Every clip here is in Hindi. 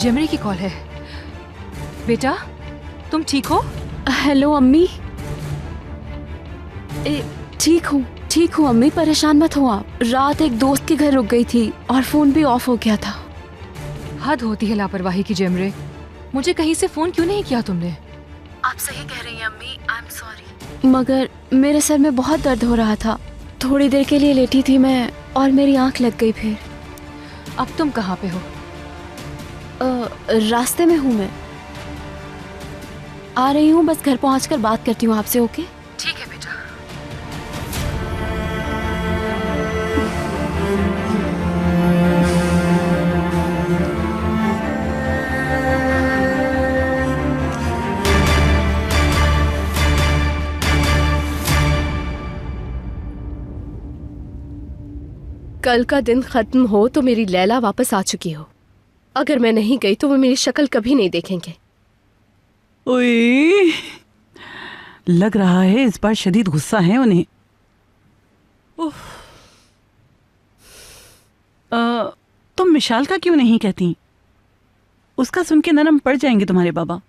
जेमरी की कॉल है। बेटा तुम ठीक हो? हेलो अम्मी। ठीक हूँ अम्मी, परेशान मत हो आप। रात एक दोस्त के घर रुक गई थी और फोन भी ऑफ हो गया था। हद होती है लापरवाही की जेमरे। मुझे कहीं से फोन क्यों नहीं किया तुमने? आप सही कह रही हैं अम्मी, आई एम सॉरी। मगर मेरे सर में बहुत दर्द हो रहा था, थोड़ी देर के लिए लेटी थी मैं और मेरी आंख लग गई। फिर अब तुम कहाँ पे हो? रास्ते में हूँ मैं, आ रही हूँ, बस घर पहुँचकर बात करती हूँ आपसे। ओके ठीक है बेटा। कल का दिन खत्म हो तो मेरी लैला वापस आ चुकी हो। अगर मैं नहीं गई तो वो मेरी शक्ल कभी नहीं देखेंगे। ओए, लग रहा है इस बार शदीद गुस्सा है उन्हें। तुम मिशाल का क्यों नहीं कहती? उसका सुन के नरम पड़ जाएंगे तुम्हारे बाबा।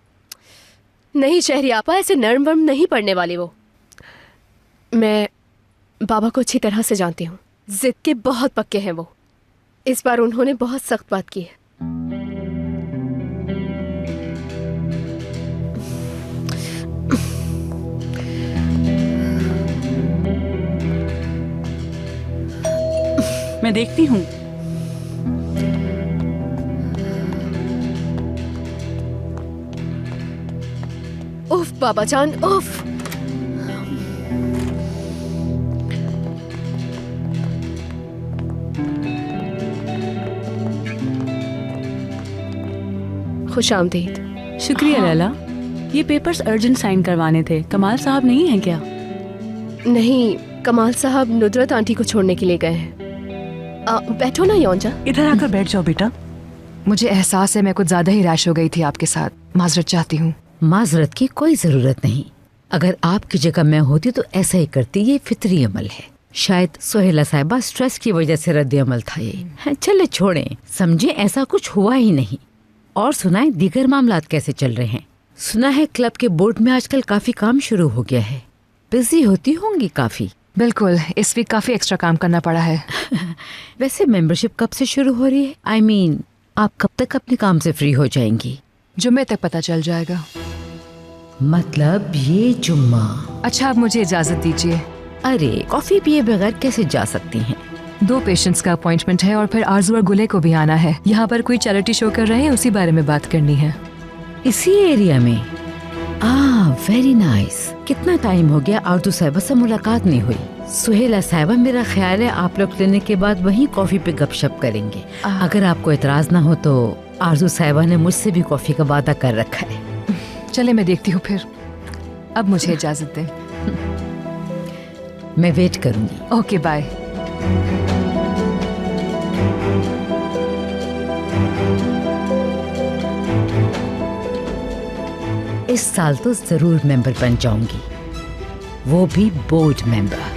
नहीं शहरी आपा, ऐसे नर्म वर्म नहीं पड़ने वाले वो। मैं बाबा को अच्छी तरह से जानती हूँ, जिद के बहुत पक्के हैं वो। इस बार उन्होंने बहुत सख्त बात की है। मैं देखती हूँ। उफ बाबा जान, उफ। खुश आमदीद। शुक्रिया लैला। ये पेपर्स अर्जेंट साइन करवाने थे। कमाल साहब नहीं है क्या? नहीं, कमाल साहब नुदरत आंटी को छोड़ने के लिए गए हैं। बैठो ना योंजा। इधर आकर बैठ जाओ बेटा। मुझे एहसास है मैं कुछ ज्यादा ही रैश हो गई थी आपके साथ। माजरत चाहती हूँ। माजरत की कोई जरूरत नहीं। अगर आपकी जगह मैं होती तो ऐसा ही करती। ये फितरी अमल है। शायद सोहेला साहिबा स्ट्रेस की वजह से रद्द अमल था ये। चले छोड़ें, समझे ऐसा कुछ हुआ ही नहीं। और सुनाए दीगर मामलात कैसे चल रहे हैं? सुना है क्लब के बोर्ड में आजकल काफी काम शुरू हो गया है। बिजी होती होंगी काफी। बिल्कुल, इस वीक काफी एक्स्ट्रा काम करना पड़ा है। वैसे मेंबरशिप कब से शुरू हो रही है? आई मीन, आप कब तक अपने काम से फ्री हो जाएंगी? जुम्मे तक पता चल जाएगा। मतलब ये जुम्मा? अच्छा, अब मुझे इजाजत दीजिए। अरे, कॉफी पिए बगैर कैसे जा सकती हैं? 2 पेशेंट्स का अपॉइंटमेंट है और फिर आरजू और गुले को भी आना है। यहाँ पर कोई चैरिटी शो कर रहे हैं, उसी बारे में बात करनी है। इसी एरिया में? Very nice. कितना टाइम हो गया आरजू साहिबा से मुलाकात नहीं हुई। सुहेला साहिबा, मेरा ख्याल है आप लोग लेने के बाद वहीं कॉफी पे गपशप करेंगे। अगर आपको एतराज ना हो तो आरजू साहिबा ने मुझसे भी कॉफी का वादा कर रखा है। चले मैं देखती हूँ फिर। अब मुझे इजाजत दें। मैं वेट करूंगी। Okay bye. इस साल तो जरूर मेंबर बन जाऊंगी, वो भी बोर्ड मेंबर।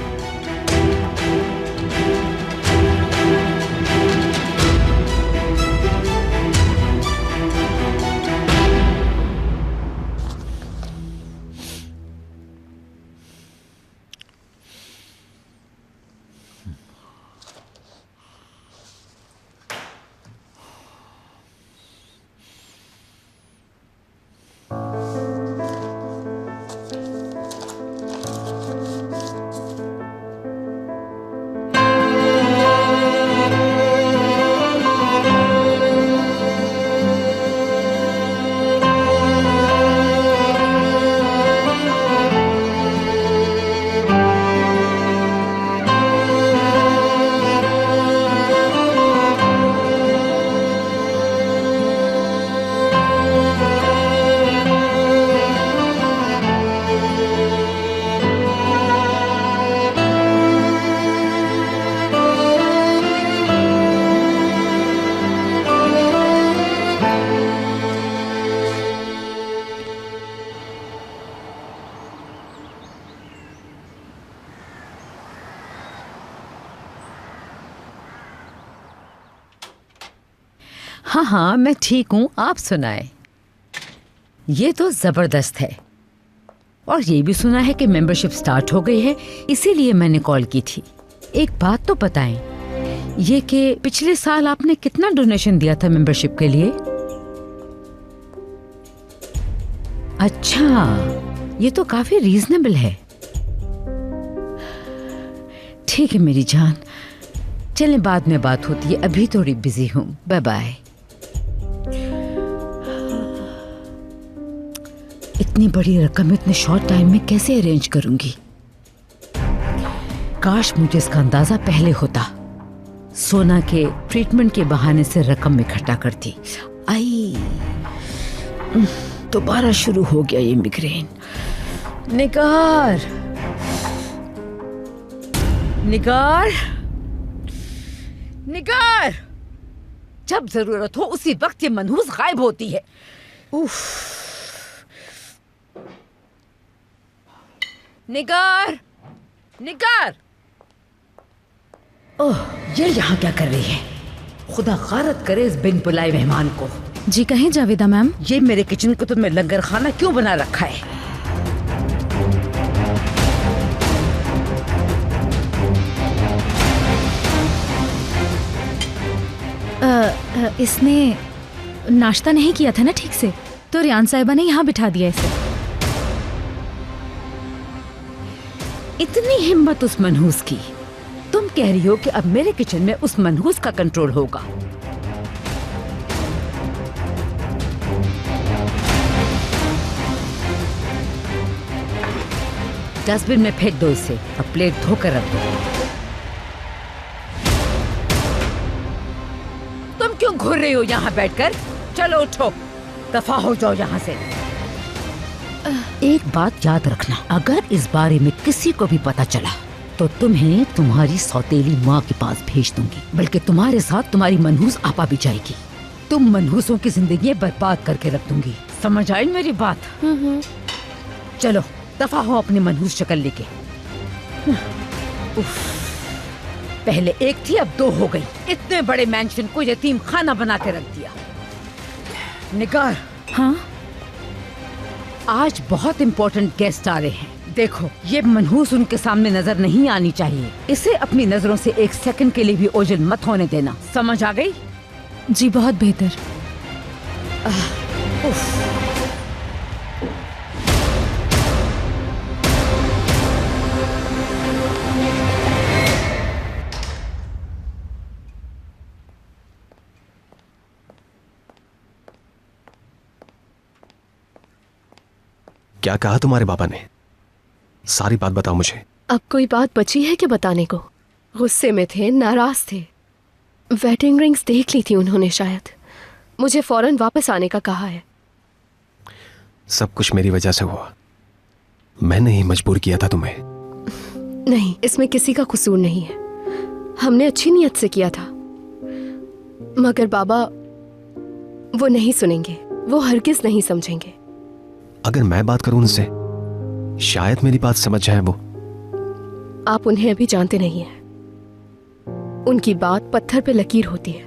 हाँ हाँ, मैं ठीक हूँ, आप सुनाए। ये तो जबरदस्त है। और ये भी सुना है कि मेंबरशिप स्टार्ट हो गई है, इसीलिए मैंने कॉल की थी। एक बात तो बताएं, ये कि पिछले साल आपने कितना डोनेशन दिया था मेंबरशिप के लिए? अच्छा, ये तो काफी रीजनेबल है। ठीक है मेरी जान, चलें बाद में बात होती है, अभी थोड़ी बिजी हूँ। Bye bye. इतनी बड़ी रकम इतने शॉर्ट टाइम में कैसे अरेंज करूंगी? काश मुझे इसका अंदाजा पहले होता। सोना के ट्रीटमेंट के बहाने से रकम इकट्ठा करती। आई, दोबारा शुरू हो गया ये मिग्रेन। निगार, निगार, निगार, जब जरूरत हो उसी वक्त ये मनहूस गायब होती है। उफ। निगार, निगार। ओह, ये यहाँ क्या कर रही है? खुदा गारत करे इस बिन बुलाए मेहमान को। जी कहें जावेदा मैम। ये मेरे किचन को तुमने लंगर खाना क्यों बना रखा है? इसने नाश्ता नहीं किया था ना ठीक से, तो रियान साहिबा ने यहाँ बिठा दिया इसे। इतनी हिम्मत उस मनहूस की। तुम कह रही हो कि अब मेरे किचन में उस मनहूस का कंट्रोल होगा। डस्टबिन में फेंक दो इसे, अब प्लेट धोकर रख दो। तुम क्यों घूर रही हो यहाँ बैठकर? चलो उठो, दफा हो जाओ यहाँ से। एक बात याद रखना, अगर इस बारे में किसी को भी पता चला तो तुम्हें तुम्हारी सौतेली माँ के पास भेज दूंगी, बल्कि तुम्हारे साथ तुम्हारी मनहूस आपा भी जाएगी। तुम मनहूसों की जिंदगी बर्बाद करके रख दूंगी। समझ आई मेरी बात? चलो दफा हो अपनी मनहूस शक्ल लेके। पहले एक थी, अब दो हो गई। इतने बड़े मैंशन को यतीम खाना बना के रख दिया। निगार। हाँ? आज बहुत इम्पोर्टेंट गेस्ट आ रहे हैं। देखो, ये मनहूस उनके सामने नजर नहीं आनी चाहिए। इसे अपनी नजरों से एक सेकंड के लिए भी ओझल मत होने देना। समझ आ गई? जी बहुत बेहतर। क्या कहा तुम्हारे पापा ने? सारी बात बताओ मुझे। अब कोई बात बची है क्या बताने को? गुस्से में थे, नाराज थे। वेडिंग रिंग्स देख ली थी उन्होंने शायद। मुझे फौरन वापस आने का कहा है। सब कुछ मेरी वजह से हुआ। मैंने ही मजबूर किया था तुम्हें। नहीं, इसमें किसी का कसूर नहीं है। हमने अच्छी नीयत से किया था, मगर बाबा वो नहीं सुनेंगे, वो हरगिज नहीं समझेंगे। अगर मैं बात करूं उनसे, शायद मेरी बात समझ जाए वो। आप उन्हें अभी जानते नहीं हैं। उनकी बात पत्थर पे लकीर होती है।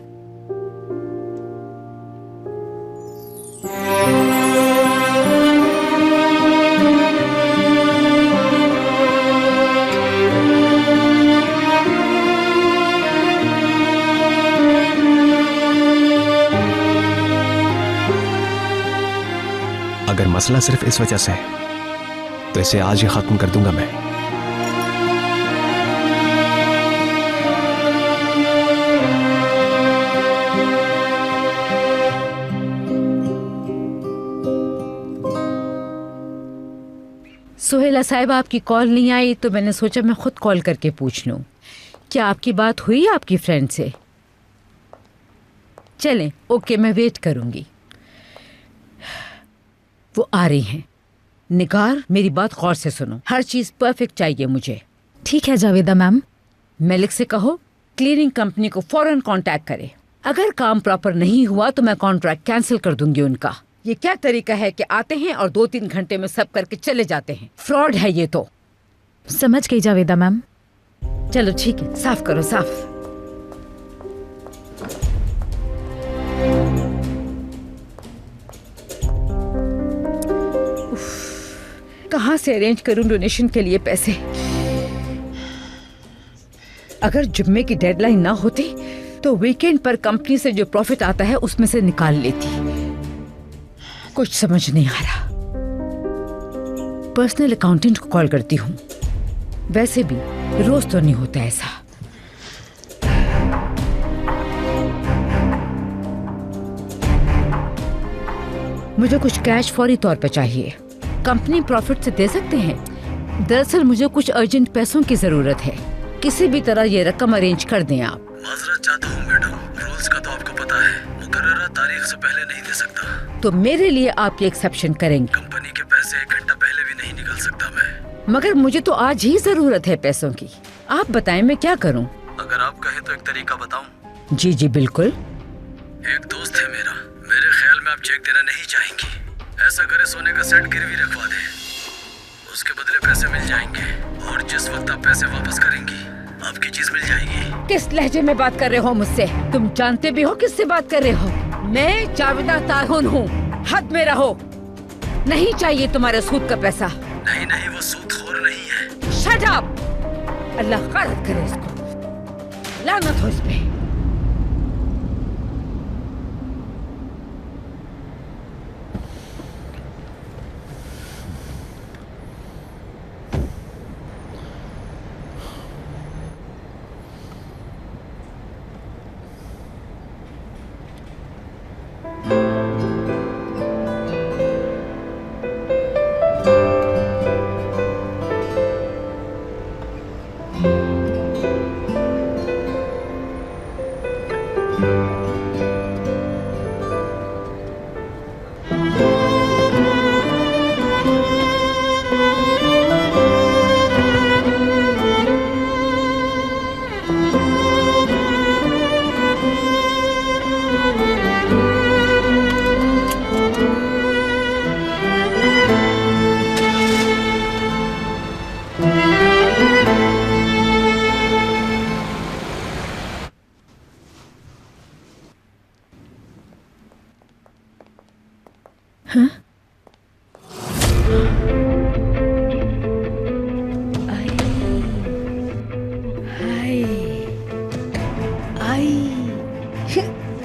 अगर मसला सिर्फ इस वजह से है तो इसे आज ही खत्म कर दूंगा मैं। सुहेला साहिबा, आपकी कॉल नहीं आई तो मैंने सोचा मैं खुद कॉल करके पूछ लूं। क्या आपकी बात हुई आपकी फ्रेंड से? चलें, ओके, मैं वेट करूंगी। वो आ रही हैं। निगार, मेरी बात गौर से सुनो। हर चीज परफेक्ट चाहिए मुझे। ठीक है जावेदा मैम। मलिक से कहो क्लीनिंग कंपनी को फौरन कांटेक्ट करे। अगर काम प्रॉपर नहीं हुआ तो मैं कॉन्ट्रैक्ट कैंसिल कर दूंगी उनका। ये क्या तरीका है कि आते हैं और 2-3 घंटे में सब करके चले जाते हैं? फ्रॉड है ये तो। समझ गई जावेदा मैम। चलो ठीक है, साफ करो, साफ। कहाँ से अरेंज करूं डोनेशन के लिए पैसे? अगर जुम्मे की डेडलाइन ना होती तो वीकेंड पर कंपनी से जो प्रॉफिट आता है उसमें से निकाल लेती। कुछ समझ नहीं आ रहा। पर्सनल अकाउंटेंट को कॉल करती हूँ। वैसे भी रोज तो नहीं होता ऐसा। मुझे कुछ कैश फौरी तौर पे चाहिए। कंपनी प्रॉफिट से दे सकते हैं? दरअसल मुझे कुछ अर्जेंट पैसों की जरूरत है। किसी भी तरह ये रकम अरेंज कर दें आप। माजरत चाहता हूँ मैडम, रूल्स का तो आपको पता है, मुकर्ररा तारीख से पहले नहीं दे सकता। तो मेरे लिए आप ये एक्सेप्शन करेंगे? कंपनी के पैसे 1 घंटा पहले भी नहीं निकल सकता मैं। मगर मुझे तो आज ही जरूरत है पैसों की। आप बताएं मैं क्या करूं? अगर आप कहें तो एक तरीका बताऊं? जी जी बिल्कुल। एक दोस्त है मेरा, मेरे ख्याल में आप चेक देना नहीं चाहेंगी। ऐसा करे सोने का सेट गिरवी रखवा दे, उसके बदले पैसे मिल जाएंगे और जिस वक्त आप पैसे वापस करेंगी आपकी चीज मिल जाएगी। किस लहजे में बात कर रहे हो मुझसे? तुम जानते भी हो किससे बात कर रहे हो? मैं जावेदा ताहुन हूँ। हद में रहो। नहीं चाहिए तुम्हारे सूद का पैसा। नहीं नहीं, वो सूदखोर नहीं है। Shut up! अल्लाह गलत करे इसको। लानत हो इस पे।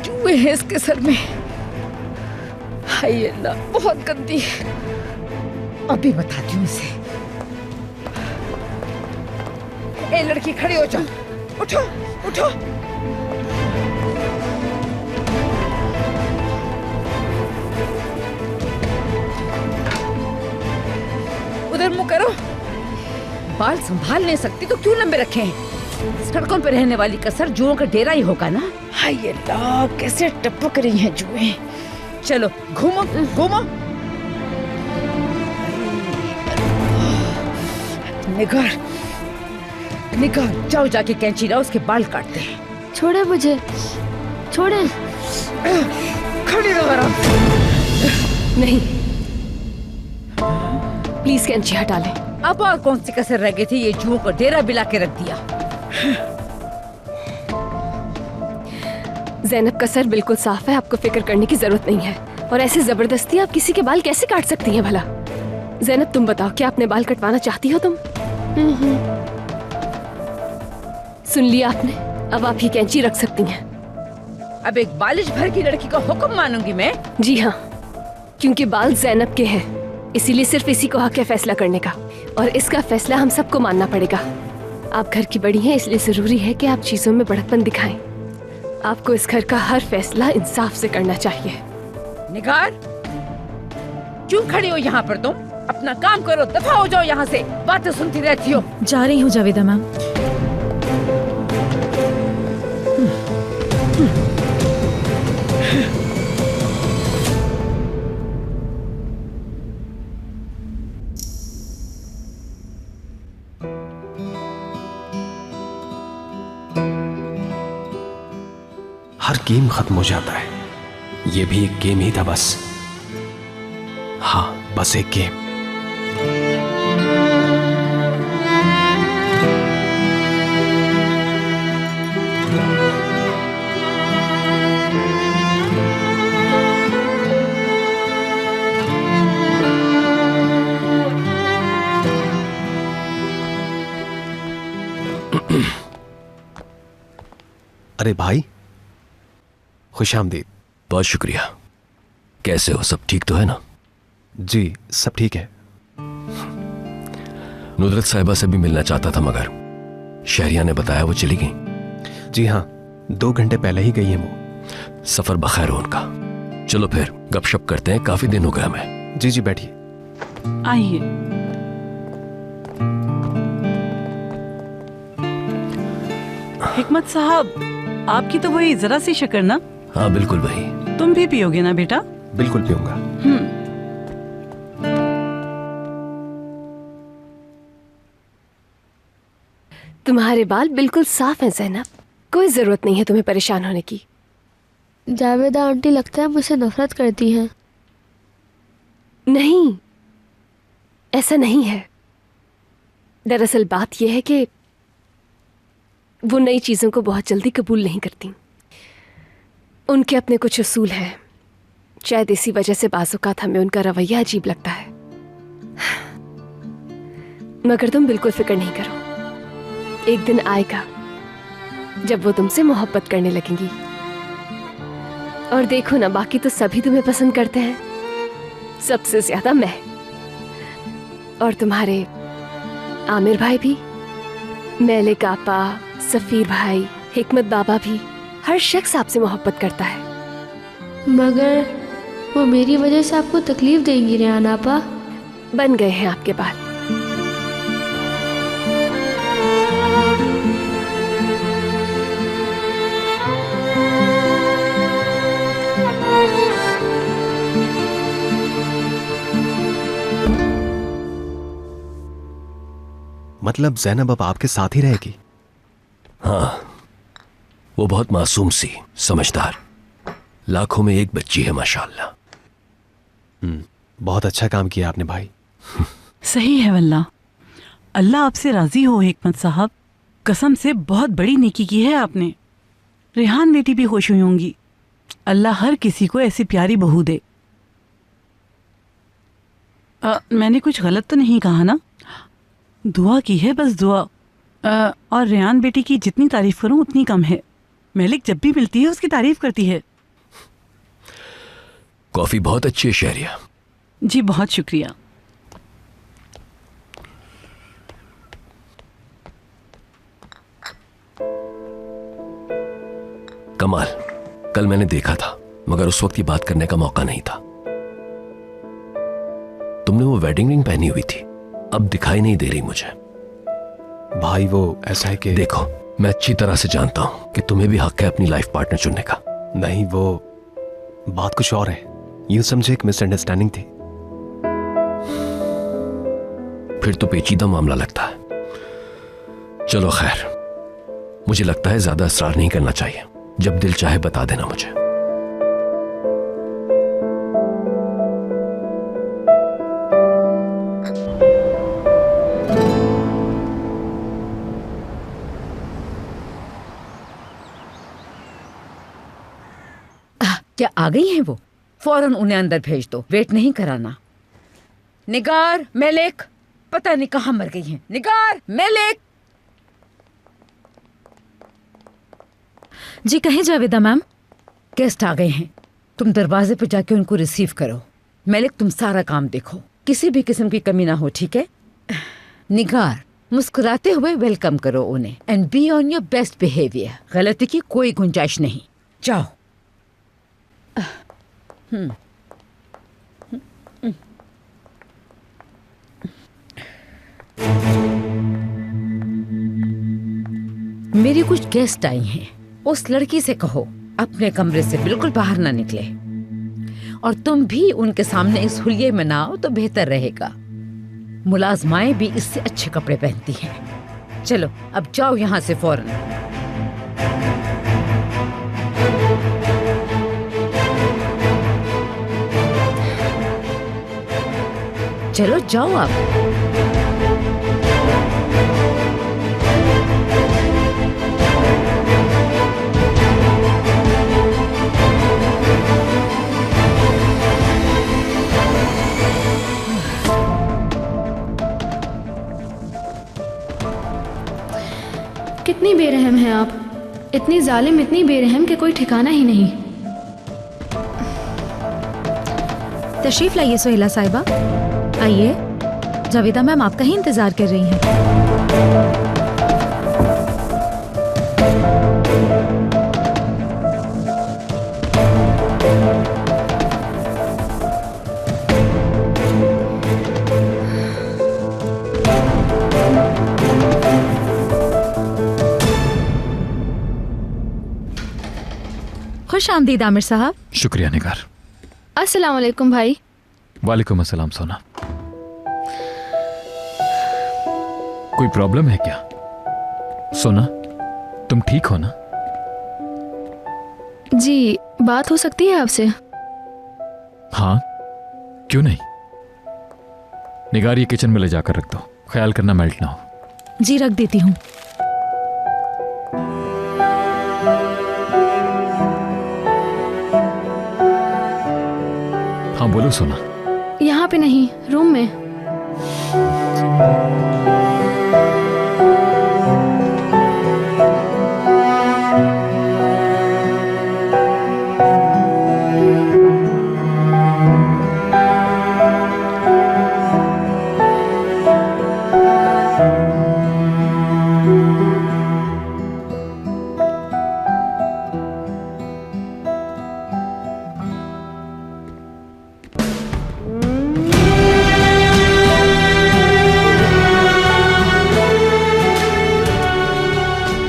चूहे हैं इसके सर में। हाय अल्लाह, बहुत गंदी है। अभी बताती हूँ इसे। ए लड़की, खड़ी हो जाओ। उठो उठो। उधर मुंह करो। बाल संभाल नहीं सकती तो क्यों लंबे रखे हैं? सड़कों पर रहने वाली कसर जुओं का डेरा ही होगा ना। हाय अल्लाह, कैसे टपक रही हैं जुएं। चलो घूमो घूमो। निगार निगार, जाओ जाके कैंची लाओ, उसके बाल काटते हैं। छोड़े मुझे, छोड़े। खड़ी रहो आराम से। नहीं, प्लीज कैंची हटा ले। अब और कौन सी कसर रह गई थी? ये जुओं को डेरा बिला के रख दिया। ज़ैनब का सर बिल्कुल साफ है, आपको फिक्र करने की जरूरत नहीं है। और ऐसे जबरदस्ती आप किसी के बाल कैसे काट सकती हैं भला? ज़ैनब तुम बताओ, क्या अपने बाल कटवाना चाहती हो तुम? सुन लिया आपने, अब आप ये कैंची रख सकती हैं। अब एक बालिश भर की लड़की का हुक्म मानूंगी मैं? जी हाँ, क्योंकि बाल ज़ैनब के हैं, इसीलिए सिर्फ इसी को हक है फैसला करने का, और इसका फैसला हम सबको मानना पड़ेगा। आप घर की बड़ी हैं, इसलिए जरूरी है कि आप चीजों में बढ़तपन दिखाएं। आपको इस घर का हर फैसला इंसाफ से करना चाहिए। निगार, क्यों खड़ी हो यहाँ पर तुम? अपना काम करो, दफा हो जाओ यहाँ से। बातें सुनती रहती हो। जा रही हूँ जावेदा मैम। हर गेम खत्म हो जाता है, ये भी एक गेम ही था बस। हाँ, बस एक गेम। अरे भाई, खुशामदीद। बहुत शुक्रिया। कैसे हो, सब ठीक तो है ना? जी सब ठीक है। नुदरत साहिबा से भी मिलना चाहता था मगर शहरिया ने बताया वो चली गई। जी हाँ, 2 घंटे पहले ही गई है वो। सफर बखैर हो उनका। चलो फिर गपशप करते हैं, काफी दिन हो गया हमें। जी जी बैठिए। आइए। हिकमत साहब, आपकी तो वही जरा सी शक्कर ना? हाँ बिल्कुल भाई। तुम भी पियोगे ना बेटा? बिल्कुल पीऊंगा। तुम्हारे बाल बिल्कुल साफ हैं ज़ैनब, कोई ज़रूरत नहीं है तुम्हें परेशान होने की। जावेदा आंटी लगता है मुझसे नफरत करती हैं। नहीं, ऐसा नहीं है। दरअसल बात यह है कि वो नई चीज़ों को बहुत जल्दी कबूल नहीं करती। उनके अपने कुछ उसूल हैं, शायद इसी वजह से बाज़-औक़ात हमें उनका रवैया अजीब लगता है। मगर तुम बिल्कुल फिक्र नहीं करो, एक दिन आएगा जब वो तुमसे मोहब्बत करने लगेंगी। और देखो ना, बाकी तो सभी तुम्हें पसंद करते हैं, सबसे ज्यादा मैं। और तुम्हारे आमिर भाई भी, मेलिक आपा, सफीर भाई, हिकमत बाबा भी, हर शख्स आपसे मोहब्बत करता है। मगर वो मेरी वजह से आपको तकलीफ देंगी रेहान आपा। बन गए हैं आपके बाल। मतलब ज़ैनब अब आपके साथ ही रहेगी? हाँ, वो बहुत मासूम सी, समझदार, लाखों में एक बच्ची है माशाअल्लाह। बहुत अच्छा काम किया आपने भाई। सही है वल्लाह। अल्लाह आपसे राजी हो हिकमत साहब, कसम से बहुत बड़ी नेकी की है आपने। रेहान बेटी भी खुश हुई होंगी। अल्लाह हर किसी को ऐसी प्यारी बहू दे। मैंने कुछ गलत तो नहीं कहा ना? दुआ की है, बस दुआ। और रेहान बेटी की जितनी तारीफ करूं उतनी कम है। मेलिक जब भी मिलती है उसकी तारीफ करती है। कॉफी बहुत अच्छी है शहरिया। जी बहुत शुक्रिया। कमाल, कल मैंने देखा था मगर उस वक्त ये बात करने का मौका नहीं था। तुमने वो वेडिंग रिंग पहनी हुई थी, अब दिखाई नहीं दे रही मुझे। भाई वो ऐसा है कि देखो, मैं अच्छी तरह से जानता हूं कि तुम्हें भी हक है अपनी लाइफ पार्टनर चुनने का। नहीं, वो बात कुछ और है। यूं समझे एक मिसअंडरस्टैंडिंग थी। फिर तो पेचीदा मामला लगता है। चलो खैर, मुझे लगता है ज्यादा असरार नहीं करना चाहिए। जब दिल चाहे बता देना मुझे। क्या आ गई हैं वो? फौरन उन्हें अंदर भेज दो, वेट नहीं कराना। निगार, मेलिक, पता नहीं कहाँ मर गई हैं। निगार, मेलिक। जी कहें जावेदा मैम। गेस्ट आ गए हैं, तुम दरवाजे पर जाके उनको रिसीव करो। मेलिक तुम सारा काम देखो, किसी भी किस्म की कमी ना हो, ठीक है? निगार, मुस्कुराते हुए वेलकम करो उन्हें and be on your best behaviour. गलती की कोई गुंजाइश नहीं। जाओ। मेरी कुछ गेस्ट आई हैं। उस लड़की से कहो अपने कमरे से बिल्कुल बाहर ना निकले, और तुम भी उनके सामने इस हुलिये में ना आओ तो बेहतर रहेगा। मुलाजमाएं भी इससे अच्छे कपड़े पहनती हैं। चलो अब जाओ यहाँ से फौरन। चलो जाओ आप। कितनी बेरहम हैं आप। इतनी जालिम, इतनी बेरहम के कोई ठिकाना ही नहीं। तशरीफ लाइए सोहेला साहिबा, आइए। जावेदा मैम आपका ही इंतजार कर रही हैं। खुश आमदीद आमिर साहब। शुक्रिया निगार। अस्सलाम वालेकुम भाई। वालेकुम अस्सलाम सोना। कोई प्रॉब्लम है क्या? सोना तुम ठीक हो ना? जी, बात हो सकती है आपसे? हाँ, क्यों नहीं। निगार ये किचन में ले जाकर रख दो, ख्याल करना मेल्ट ना हो। जी रख देती हूँ। हाँ बोलो सोना। यहाँ पे नहीं, रूम में।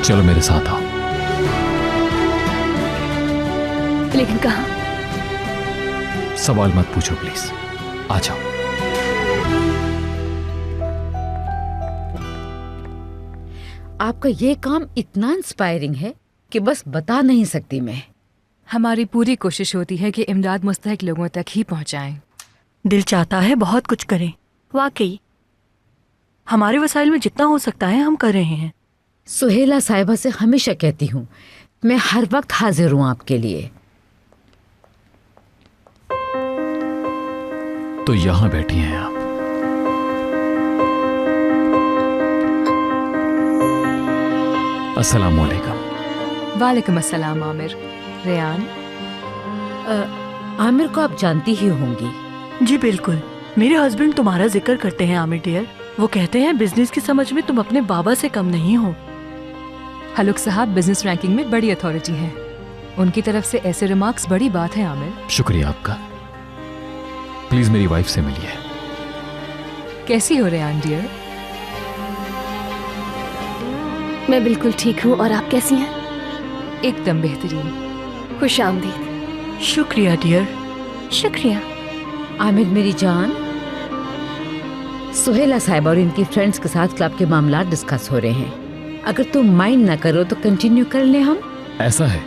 चलो मेरे साथ आओ। लेकिन कहाँ? सवाल मत पूछो प्लीज, आ जाओ। आपका ये काम इतना इंस्पायरिंग है कि बस बता नहीं सकती मैं। हमारी पूरी कोशिश होती है कि इमदाद मुस्तहिक लोगों तक ही पहुंचाएं। दिल चाहता है बहुत कुछ करें, वाकई हमारे वसाइल में जितना हो सकता है हम कर रहे हैं। सुहेला साहिबा से हमेशा कहती हूँ मैं हर वक्त हाजिर हूँ आपके लिए। तो यहां बैठी हैं आप। अस्सलाम वालेकुम। वालेकुम अस्सलाम आमिर। रेयान, आमिर को आप जानती ही होंगी। जी बिल्कुल, मेरे हस्बैंड तुम्हारा जिक्र करते हैं आमिर डियर। वो कहते हैं बिजनेस की समझ में तुम अपने बाबा से कम नहीं हो। हलुक साहब बिजनेस रैंकिंग में बड़ी अथॉरिटी हैं। उनकी तरफ से ऐसे रिमार्क्स बड़ी बात है आमिर। शुक्रिया आपका। प्लीज मेरी वाइफ से मिलिए। कैसी हो रेयान डियर? मैं बिल्कुल ठीक हूँ, और आप कैसी हैं? एकदम बेहतरीन। खुश आमदीद। शुक्रिया डियर। शुक्रिया। आमिर मेरी जान, सुहेला साहिबा और इनकी फ्रेंड्स के साथ क्लब के मामला डिस्कस हो रहे हैं। अगर तुम माइंड ना करो तो कंटिन्यू कर ले हम। ऐसा है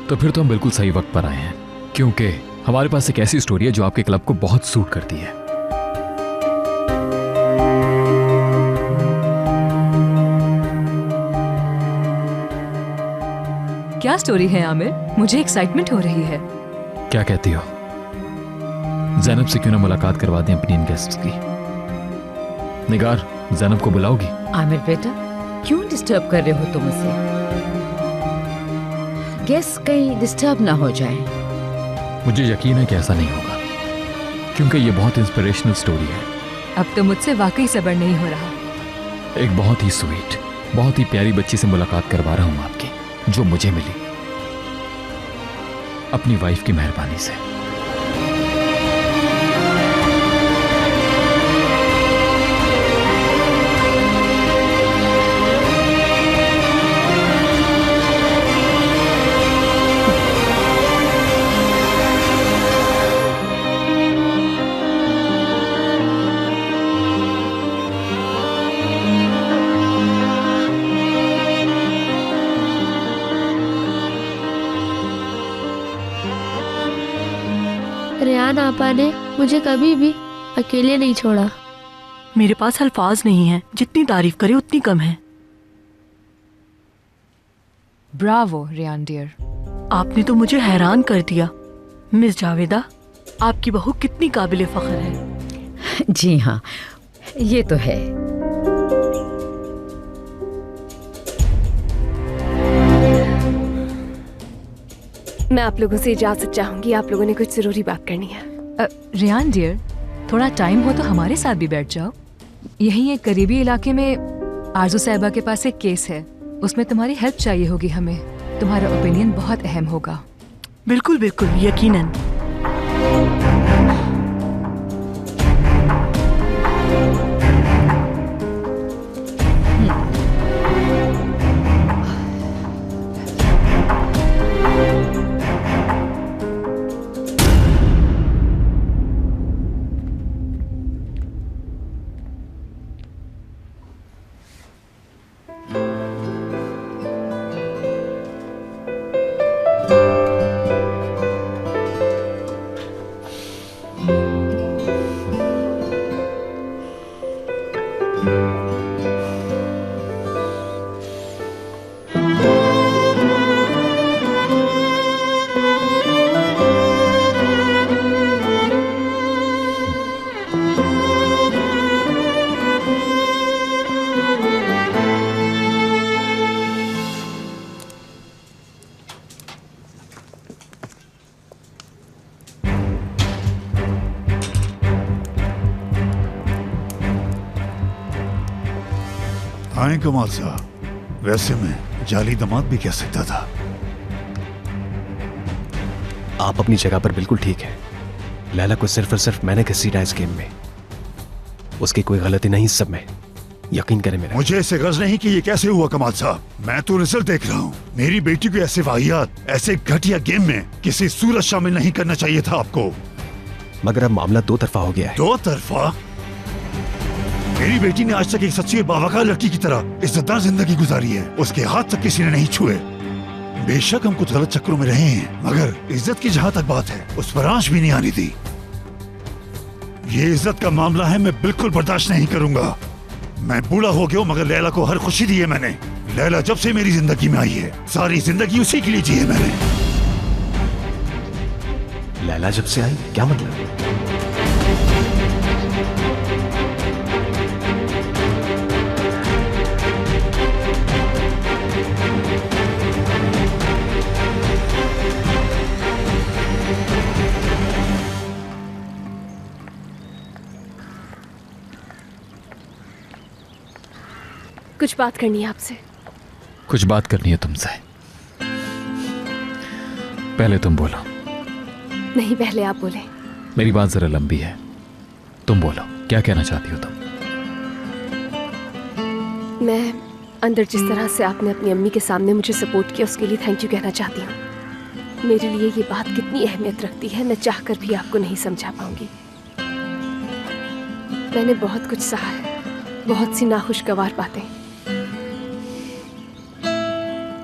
तो फिर तो हम बिल्कुल सही वक्त पर आए हैं, क्योंकि हमारे पास एक ऐसी स्टोरी है जो आपके क्लब को बहुत सूट करती है। क्या स्टोरी है आमिर? मुझे एक्साइटमेंट हो रही है। क्या कहती हो? ज़ैनब से क्यों ना मुलाकात करवा दें अपनी इन गेस्ट्स की। निगार, ज़ैनब को बुलाओगी? आमिर बेटा, क्यों डिस्टर्ब कर रहे हो तुम उसे? गेस्ट कहीं डिस्टर्ब ना हो जाए। मुझे यकीन है कि ऐसा नहीं होगा, क्योंकि ये बहुत इंस्पिरेशनल स्टोरी है। अब तो मुझसे वाकई सब्र नहीं हो रहा। एक बहुत ही स्वीट, बहुत ही प्यारी बच्ची से मुलाकात करवा रहा हूँ आपकी, जो मुझे मिली अपनी वाइफ की मेहरबानी से। रेयान आपा ने मुझे कभी भी अकेले नहीं छोड़ा। मेरे पास अल्फाज नहीं है, जितनी तारीफ करे उतनी कम है। Bravo Rayan dear. आपने तो मुझे हैरान कर दिया। मिस जावेदा, आपकी बहू कितनी काबिले फख्र है। जी हाँ, ये तो है। मैं आप लोगों से इजाजत चाहूंगी, आप लोगों ने कुछ जरूरी बात करनी है। रियान डियर, थोड़ा टाइम हो तो हमारे साथ भी बैठ जाओ। यहीं एक करीबी इलाके में आरजू साहिबा के पास एक केस है, उसमें तुम्हारी हेल्प चाहिए होगी हमें। तुम्हारा ओपिनियन बहुत अहम होगा। बिल्कुल बिल्कुल, यकीनन। आए कमाल साहब, वैसे मैं जाली दामाद भी कह सकता था। आप अपनी जगह पर बिल्कुल ठीक है। लैला को सिर्फ और सिर्फ मैंने घसीटा इस गेम में, उसकी कोई गलती नहीं इस सब में, यकीन करें मेरा। मुझे ऐसे गर्ज नहीं कि ये कैसे हुआ कमाल साहब। मैं तो रिजल्ट देख रहा हूँ। मेरी बेटी को ऐसे वाहियात, ऐसे घटिया गेम में किसी सूरत शामिल नहीं करना चाहिए था आपको। मगर अब मामला दो तरफा हो गया है। दो तरफा? मेरी बेटी ने आज तक एक सच्ची और बावकार लड़की की तरह इज्जतदार जिंदगी गुजारी है। उसके हाथ तक किसी ने नहीं छुए। बेशक हम कुछ गलत चक्करों में रहे हैं, मगर इज्जत की जहाँ तक बात है उस पर आंच भी नहीं आनी थी। ये इज्जत का मामला है, मैं बिल्कुल बर्दाश्त नहीं करूंगा। मैं बूढ़ा हो गया हूँ, मगर लैला को हर खुशी दी है मैंने। लैला जब से मेरी जिंदगी में आई है, सारी जिंदगी उसी के लिए जी है मैंने। लैला जब से आई, क्या मतलब? कुछ बात करनी है आपसे। कुछ बात करनी है तुमसे। पहले तुम बोलो। नहीं, पहले आप बोले। मेरी बात जरा लंबी है, तुम बोलो, क्या कहना चाहती हो तुम? मैं अंदर जिस तरह से आपने अपनी अम्मी के सामने मुझे सपोर्ट किया, उसके लिए थैंक यू कहना चाहती हूँ। मेरे लिए ये बात कितनी अहमियत रखती है, मैं चाहकर भी आपको नहीं समझा पाऊंगी। मैंने बहुत कुछ सहा है, बहुत सी नाखुशगवार बातें,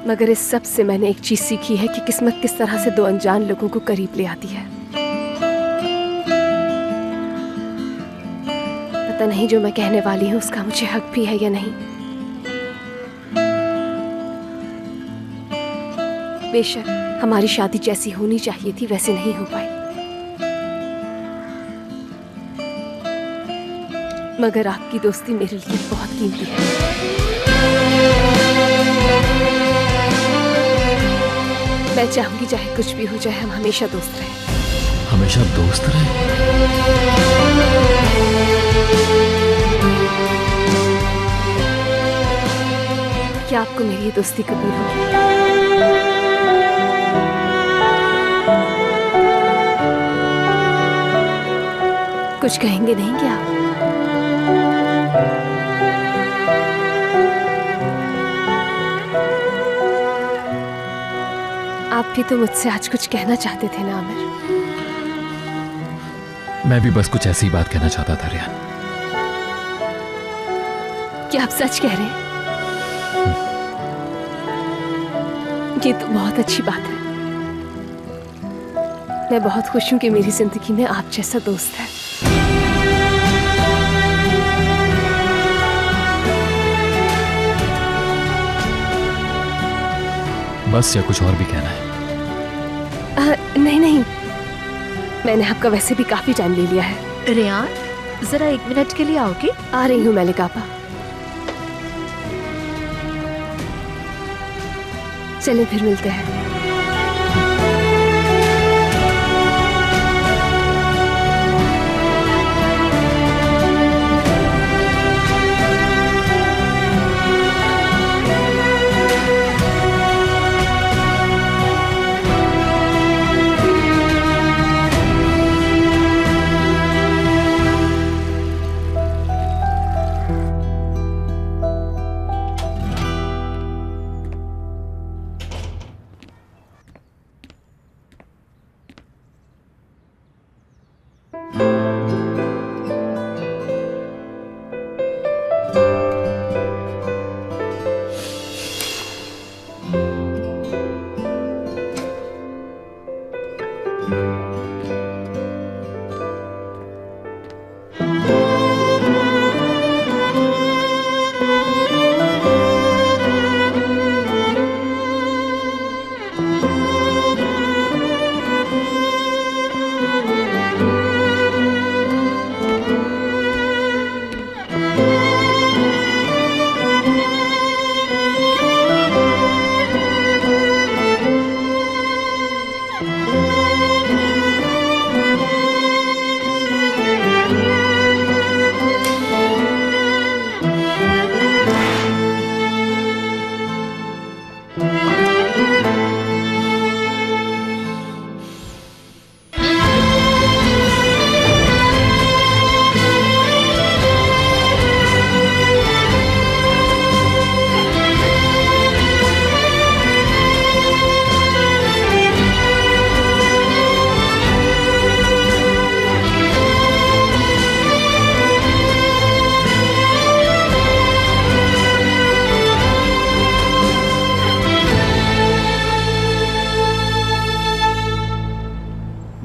मगर इस सब से मैंने एक चीज सीखी है कि किस्मत किस तरह से दो अनजान लोगों को करीब ले आती है। पता नहीं जो मैं कहने वाली हूँ उसका मुझे हक भी है या नहीं। बेशक हमारी शादी जैसी होनी चाहिए थी वैसे नहीं हो पाई, मगर आपकी दोस्ती मेरे लिए बहुत कीमती है। मैं चाहूंगी चाहे कुछ भी हो जाए, हम हमेशा दोस्त रहें। हमेशा दोस्त रहें? क्या आपको मेरी ये दोस्ती कबूल होगी? कुछ कहेंगे नहीं क्या? आप भी तो मुझसे आज कुछ कहना चाहते थे ना आमिर? मैं भी बस कुछ ऐसी बात कहना चाहता था रियान। क्या आप सच कह रहे हैं? ये तो बहुत अच्छी बात है। मैं बहुत खुश हूं कि मेरी जिंदगी में आप जैसा दोस्त है। बस या कुछ और भी कहना है? नहीं नहीं, मैंने आपका वैसे भी काफी टाइम ले लिया है। रियान, जरा 1 मिनट के लिए आओगे? आ रही हूँ मलिक आपा। चलिए फिर मिलते हैं।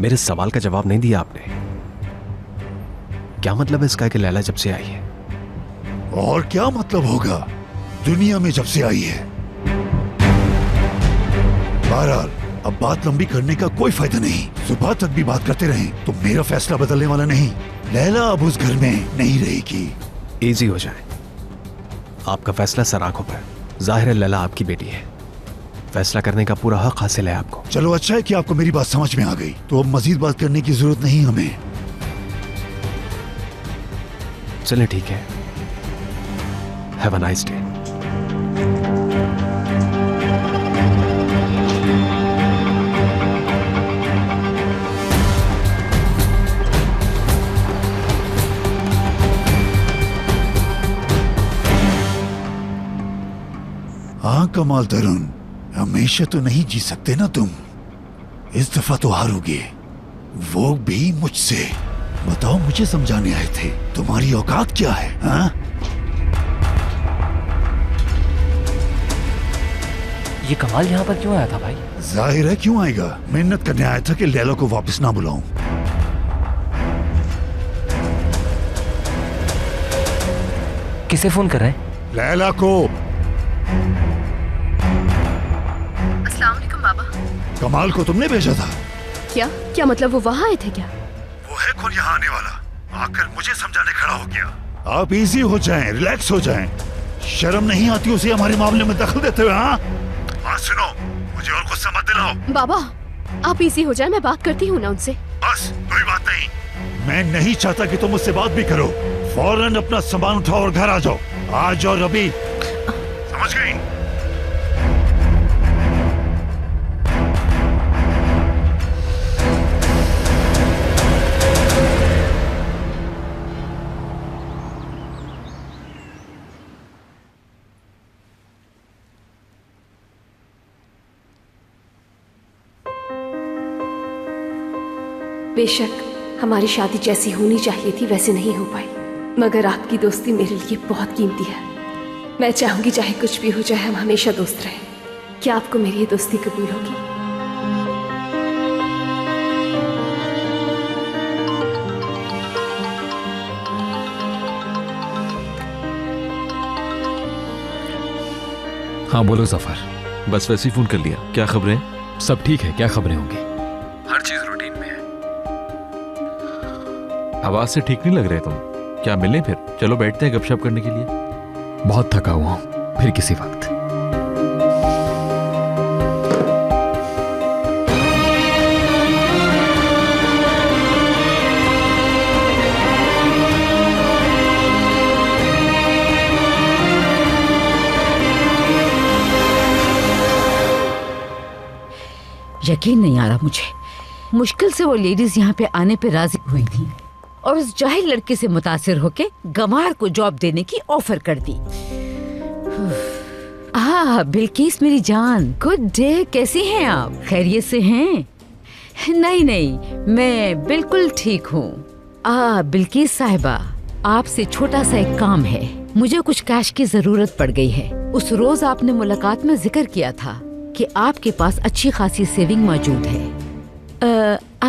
मेरे सवाल का जवाब नहीं दिया आपने। क्या मतलब है इसका कि लैला जब से आई है? और क्या मतलब होगा दुनिया में जब से आई है? बहरहाल अब बात लंबी करने का कोई फायदा नहीं। सुबह तक भी बात करते रहें तो मेरा फैसला बदलने वाला नहीं। लैला अब उस घर में नहीं रहेगी। इजी हो जाए, आपका फैसला सर आंखों पर। जाहिर है लैला आपकी बेटी है, फैसला करने का पूरा हक हासिल है आपको। चलो अच्छा है कि आपको मेरी बात समझ में आ गई, तो अब मजीद बात करने की जरूरत नहीं हमें। चलें ठीक है, हैव अ नाइस डे। हाँ कमाल तरुण, हमेशा तो नहीं जी सकते ना तुम। इस दफा तो हारोगे, वो भी मुझसे। बताओ, मुझे समझाने आए थे, तुम्हारी औकात क्या है? हाँ? ये कमाल यहाँ पर क्यों आया था भाई? जाहिर है क्यों आएगा, मेहनत करने आया था कि लैला को वापस ना बुलाऊं। किसे फोन कर रहे हैं? लैला को। अस्सलाम वालेकुम बाबा। कमाल को तुमने भेजा था? क्या मतलब वो वहाँ आए थे क्या? वो है कौन यहाँ आने वाला? आकर मुझे समझाने खड़ा हो गया। आप इजी हो जाएं, रिलैक्स हो जाएं। शर्म नहीं आती उसे हमारे मामले में दखल देते हुए? हाँ सुनो, मुझे और गुस्सा मत दिलाओ। बाबा आप इजी हो जाए, मैं बात करती हूँ ना उनसे। बस कोई बात नहीं, मैं नहीं चाहता कि तुम मुझसे बात भी करो। फौरन अपना सामान उठाओ और घर आ जाओ। आ जाओ रवि, समझ गई? बेशक हमारी शादी जैसी होनी चाहिए थी वैसे नहीं हो पाई, मगर आपकी दोस्ती मेरे लिए बहुत कीमती है। मैं चाहूंगी चाहे कुछ भी हो जाए, हम हमेशा दोस्त रहें। क्या आपको मेरी ये दोस्ती कबूल होगी? हाँ बोलो सफर। बस वैसे ही फोन कर लिया। क्या खबरें? सब ठीक है, क्या खबरें होंगी? हर चीज रूटीन में है। आवाज से ठीक नहीं लग रहे तुम। क्या मिले फिर? चलो बैठते हैं गपशप करने के लिए। बहुत थका हुआ हूं, फिर किसी वक्त। यकीन नहीं आ रहा मुझे। मुश्किल से वो लेडीज यहाँ पे आने पे राजी हुई थी और उस जाहिल लड़के से मुतासिर होके गंवार को जॉब देने की ऑफर कर दी। बिल्किस मेरी जान, गुड डे। कैसी हैं आप? खैरियत से हैं? नहीं नहीं, मैं बिल्कुल ठीक हूँ। बिल्किस साहिबा, आपसे छोटा सा एक काम है। मुझे कुछ कैश की जरूरत पड़ गई है। उस रोज आपने मुलाकात में जिक्र किया था कि आपके पास अच्छी खासी सेविंग मौजूद है।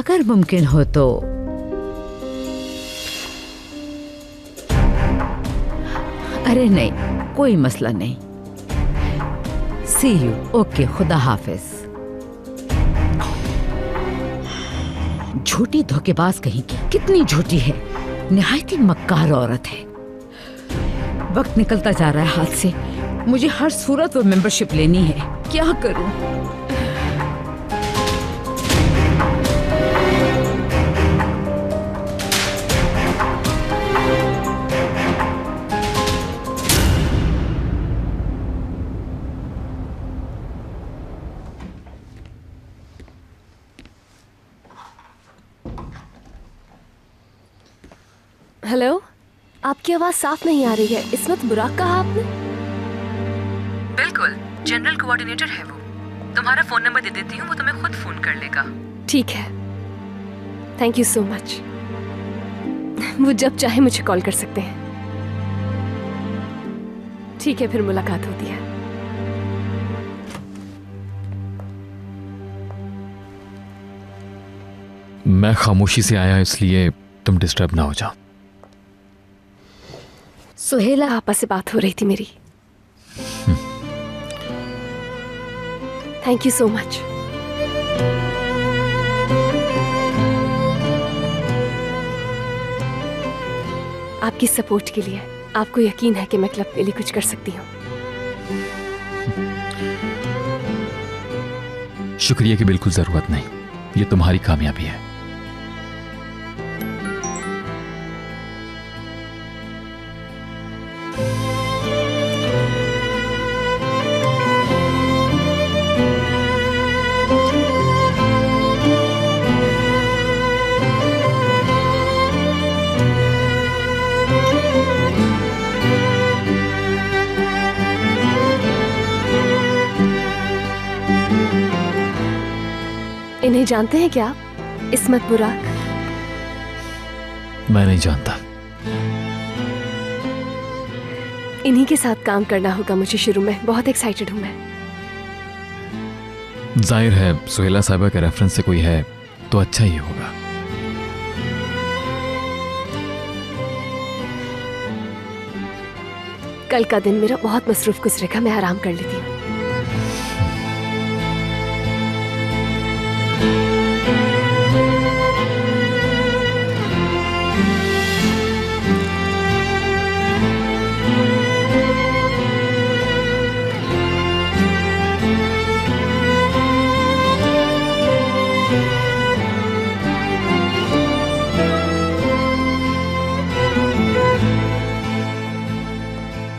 अगर मुमकिन हो तो अरे नहीं, कोई मसला नहीं। सी यू। ओके, खुदा हाफिज। झूठी धोखेबाज कहीं की, कितनी झूठी है, निहायत ही मक्कार औरत है। वक्त निकलता जा रहा है हाथ से, मुझे हर सूरत वो मेंबरशिप लेनी है, क्या करूं? हेलो, आपकी आवाज साफ नहीं आ रही है। इस्मत बुराक कहा आपने? बिल्कुल, जनरल कोऑर्डिनेटर है वो। तुम्हारा फोन नंबर दे देती हूँ, वो तुम्हें खुद फोन कर लेगा। ठीक है, थैंक यू सो मच। वो जब चाहे मुझे कॉल कर सकते हैं। ठीक है, फिर मुलाकात होती है। मैं खामोशी से आया इसलिए तुम डिस्टर्ब ना हो जाओ। सुहेला आपा से बात हो रही थी मेरी। Thank you so much. आपकी सपोर्ट के लिए। आपको यकीन है कि मैं क्लब के लिए कुछ कर सकती हूँ? शुक्रिया की बिल्कुल जरूरत नहीं, ये तुम्हारी कामयाबी है। इन्हें जानते हैं क्या आप? इस्मत बुराक? मैं नहीं जानता। इन्हीं के साथ काम करना होगा मुझे शुरू में। बहुत एक्साइटेड हूं मैं। जाहिर है सुहेला साहिबा के रेफरेंस से कोई है तो अच्छा ही होगा। कल का दिन मेरा बहुत मसरूफ गुजरेगा, मैं आराम कर लेती हूँ।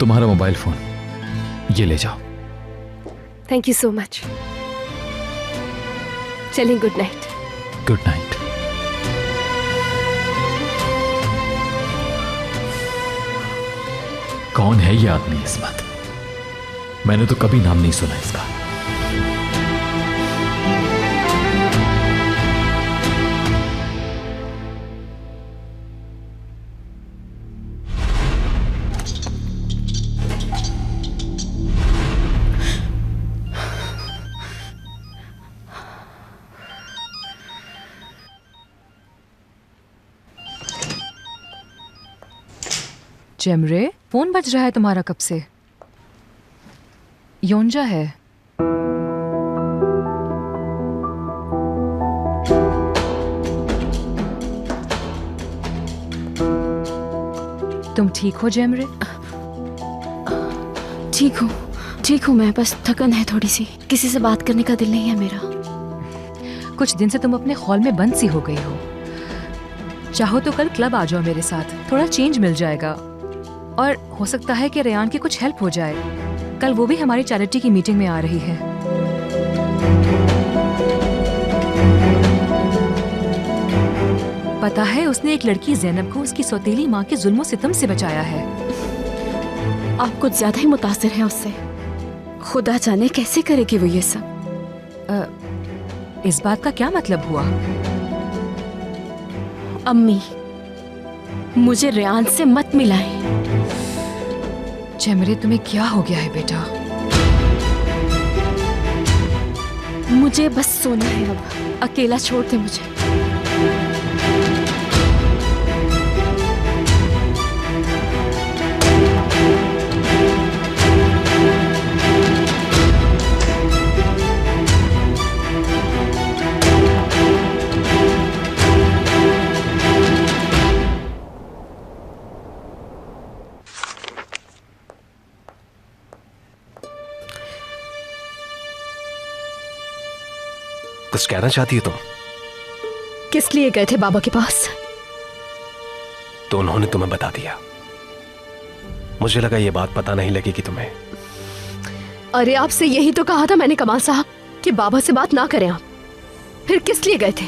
तुम्हारा मोबाइल फोन ये ले जाओ। Thank you so much. चलें, गुड नाइट। Good night. कौन है ये आदमी इस्मत? मैंने तो कभी नाम नहीं सुना इसका। जेमरे, फोन बज रहा है तुम्हारा कब से? योंजा है। तुम ठीक हो जेमरे? ठीक हूँ मैं, बस थकन है थोड़ी सी। किसी से बात करने का दिल नहीं है मेरा। कुछ दिन से तुम अपने हॉल में बंद सी हो गई हो। चाहो तो कल क्लब आ जाओ मेरे साथ, थोड़ा चेंज मिल जाएगा और हो सकता है कि रेयान की कुछ हेल्प हो जाए। कल वो भी हमारी चैरिटी की मीटिंग में आ रही है। पता है, उसने एक लड़की ज़ैनब को उसकी सौतेली माँ के जुल्मों सितम से बचाया है। आप कुछ ज्यादा ही मुतासिर हैं उससे। खुदा जाने कैसे करेगी वो ये सब। इस बात का क्या मतलब हुआ? अम्मी, मुझे रेयान से मत मिलाएं। जेमरे, तुम्हें क्या हो गया है बेटा? मुझे बस सोना है अब। अकेला छोड़ दे मुझे। कुछ कहना चाहती है तुम? किस लिए गए थे बाबा के पास? तो उन्होंने तुम्हें बता दिया। मुझे लगा ये बात पता नहीं लगेगी तुम्हें। अरे आपसे यही तो कहा था मैंने कमाल साहब कि बाबा से बात ना करें आप। फिर किस लिए गए थे?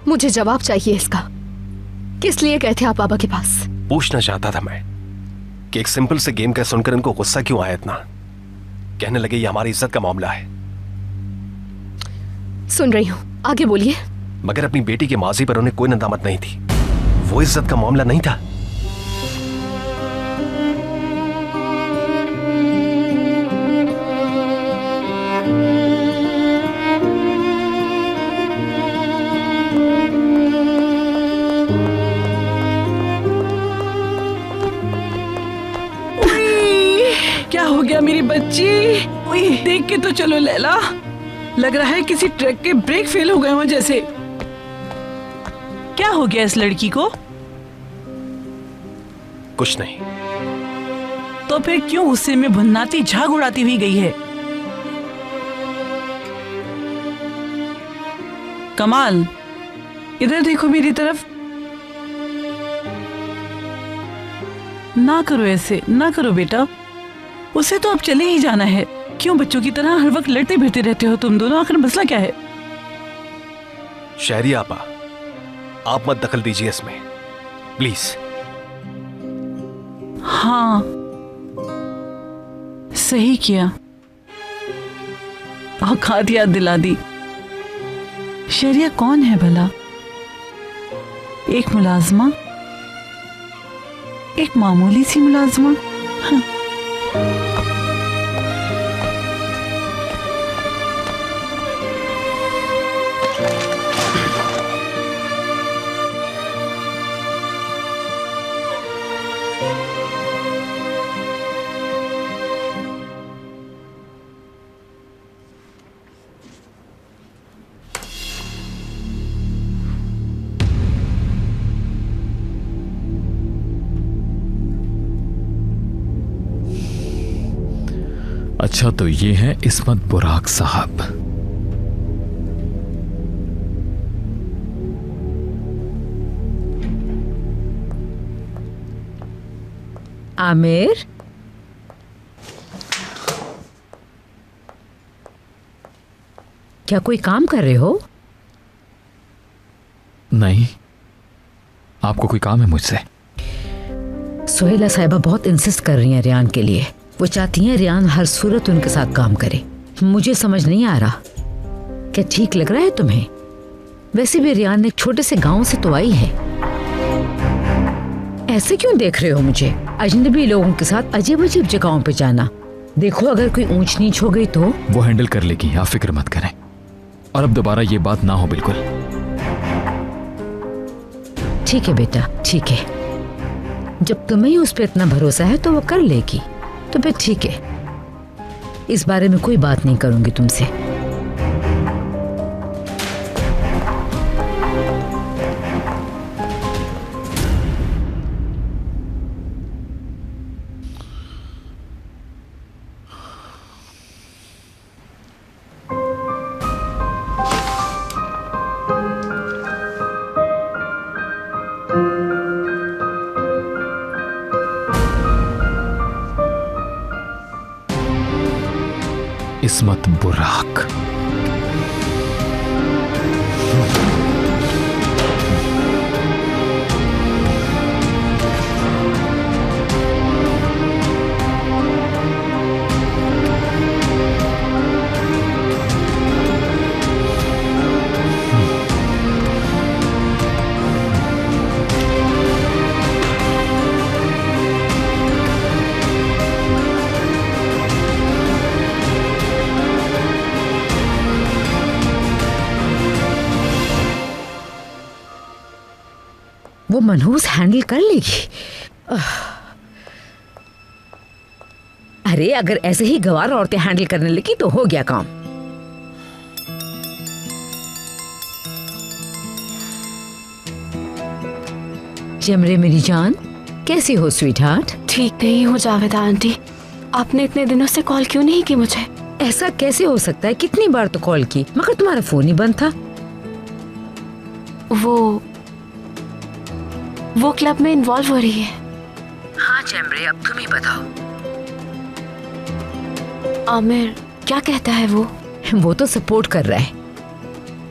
मुझे जवाब चाहिए इसका। किस लिए गए थे आप बाबा के पास? पूछना चाहता था मैं कि एक सिंपल से गेम का सुनकर इनको गुस्सा क्यों आया इतना। कहने लगे ये हमारी इज्जत का मामला है। सुन रही हूं, आगे बोलिए। मगर अपनी बेटी के माजी पर उन्हें कोई नदामत नहीं थी। वो इज्जत का मामला नहीं था। क्या हो गया मेरी बच्ची? ओए, देख के तो चलो लैला, लग रहा है किसी ट्रक के ब्रेक फेल हो गए हो जैसे। क्या हो गया इस लड़की को? कुछ नहीं। तो फिर क्यों गुस्से में भुननाती झाग उड़ाती हुई गई है? कमाल, इधर देखो मेरी तरफ। ना करो ऐसे, ना करो बेटा। उसे तो अब चले ही जाना है। क्यों बच्चों की तरह हर वक्त लड़ते भिड़ते रहते हो तुम दोनों? आखिर मसला क्या है? शहरी आपा, आप मत दखल दीजिए इसमें प्लीज। हाँ, सही किया, औकात याद दिला दी। शहरिया कौन है भला? एक मुलाजमा, एक मामूली सी मुलाजमा। हाँ। अच्छा, तो ये हैं इस्मत बुराक साहब। आमिर, क्या कोई काम कर रहे हो? नहीं, आपको कोई काम है मुझसे? सोहेला साहिबा बहुत इंसिस्ट कर रही हैं रियान के लिए। वो चाहती हैं रियान हर सूरत उनके साथ काम करे। मुझे समझ नहीं आ रहा, क्या ठीक लग रहा है तुम्हें? वैसे भी रियान एक छोटे से गांव से तो आई है। ऐसे क्यों देख रहे हो मुझे? अजनबी लोगों के साथ अजीब अजीब जगहों पे जाना, देखो अगर कोई ऊंच नीच हो गई तो। वो हैंडल कर लेगी, आप फिक्र मत करें। और अब दोबारा ये बात ना हो बिल्कुल। ठीक है बेटा, ठीक है। जब तुम्हें ही उस पर इतना भरोसा है तो वो कर लेगी, तो फिर ठीक है। इस बारे में कोई बात नहीं करूंगी तुमसे। इस्मत बुराक। वो मनहूस हैंडल कर लेगी। अरे अगर ऐसे ही गवार औरतें हैंडल करने लगी तो हो गया काम। जमरे मेरी जान, कैसी हो स्वीट हार्ट? ठीक नहीं हूँ जावेदा आंटी। आपने इतने दिनों से कॉल क्यों नहीं की मुझे? ऐसा कैसे हो सकता है? कितनी बार तो कॉल की, मगर तुम्हारा फोन ही बंद था। वो क्लब में इन्वॉल्व हो रही है। हाँ जमरे, अब तुम ही बताओ। आमिर क्या कहता है वो? वो तो सपोर्ट कर रहा है।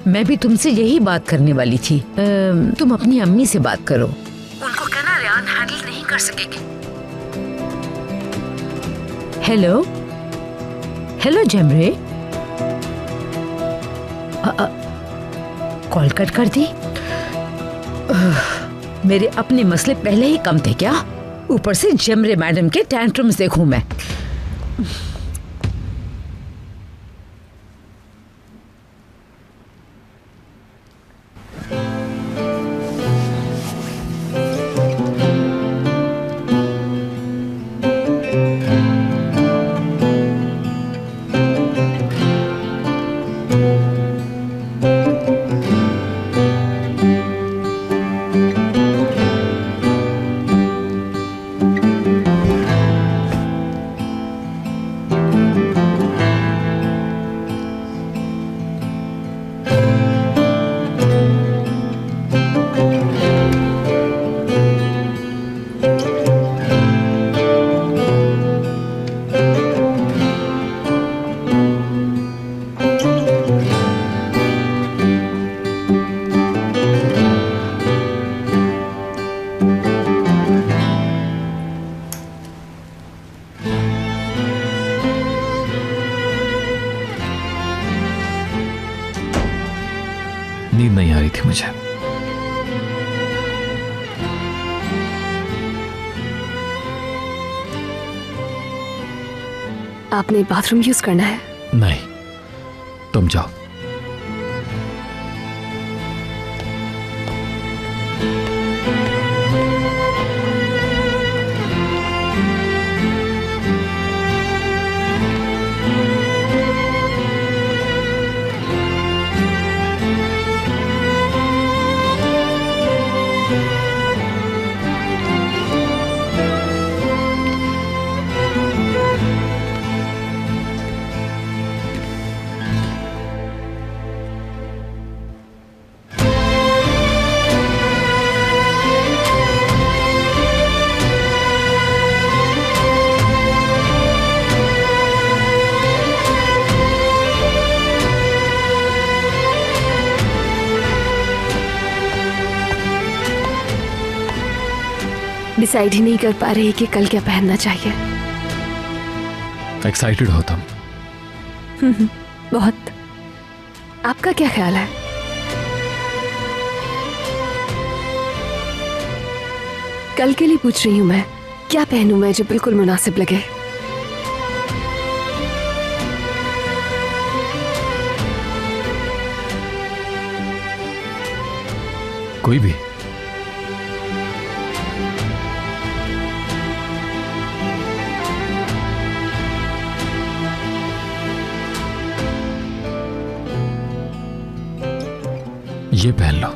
मैं भी तुमसे यही बात करने वाली थी। तुम अपनी अम्मी से बात करो, उनको कहना रेहान हैंडल नहीं कर सकेगी। हेलो हेलो जमरे, कॉल कट कर दी। मेरे अपने मसले पहले ही कम थे क्या? ऊपर से जमरे मैडम के टैंट्रम्स देखूं मैं। नींद नहीं आ रही थी मुझे। आपने बाथरूम यूज करना है? नहीं, तुम जाओ। डिसाइड ही नहीं कर पा रही कि कल क्या पहनना चाहिए। एक्साइटेड हो तुम? बहुत। आपका क्या ख्याल है? कल के लिए पूछ रही हूँ मैं, क्या पहनूं मैं जो बिल्कुल मुनासिब लगे? कोई भी। ये पहन लो।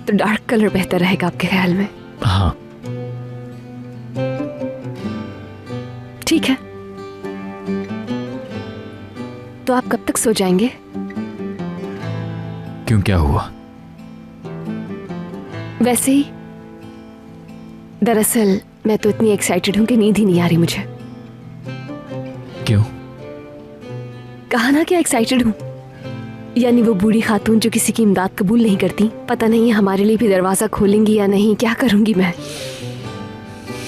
तो डार्क कलर बेहतर रहेगा आपके ख्याल में? हाँ। ठीक है, तो आप कब तक सो जाएंगे? क्यों, क्या हुआ? वैसे ही। दरअसल मैं तो इतनी एक्साइटेड हूं कि नींद ही नहीं आ रही मुझे। क्यों? कहा ना क्या एक्साइटेड हूं। यानी वो बूढ़ी खातून जो किसी की इमदाद कबूल नहीं करती, पता नहीं हमारे लिए भी दरवाजा खोलेंगी या नहीं। क्या करूंगी मैं?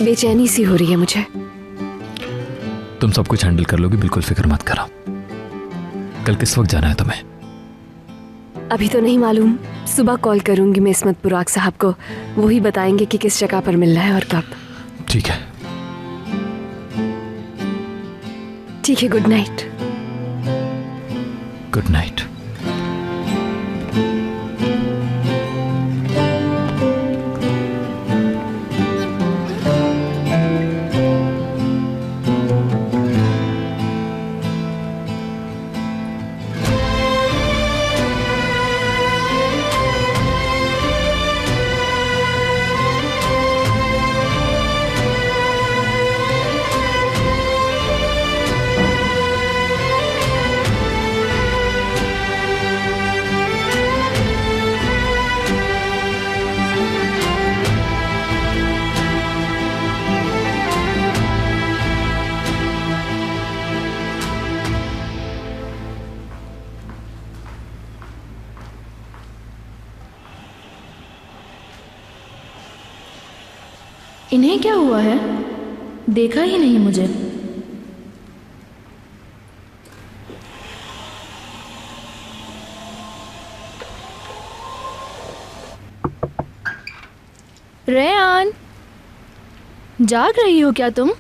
बेचैनी सी हो रही है मुझे। तुम सब कुछ हैंडल कर लोगी, बिल्कुल फिक्र मत करो। कल किस वक्त जाना है तुम्हें? अभी तो नहीं मालूम। सुबह कॉल करूंगी मैं इस्मत बुराक साहब को, वही बताएंगे कि किस जगह पर मिलना है और कब। ठीक है। ठीक है, गुड नाइट। Good night. इन्हें क्या हुआ है? देखा ही नहीं मुझे। रेयान, जाग रही हो क्या तुम?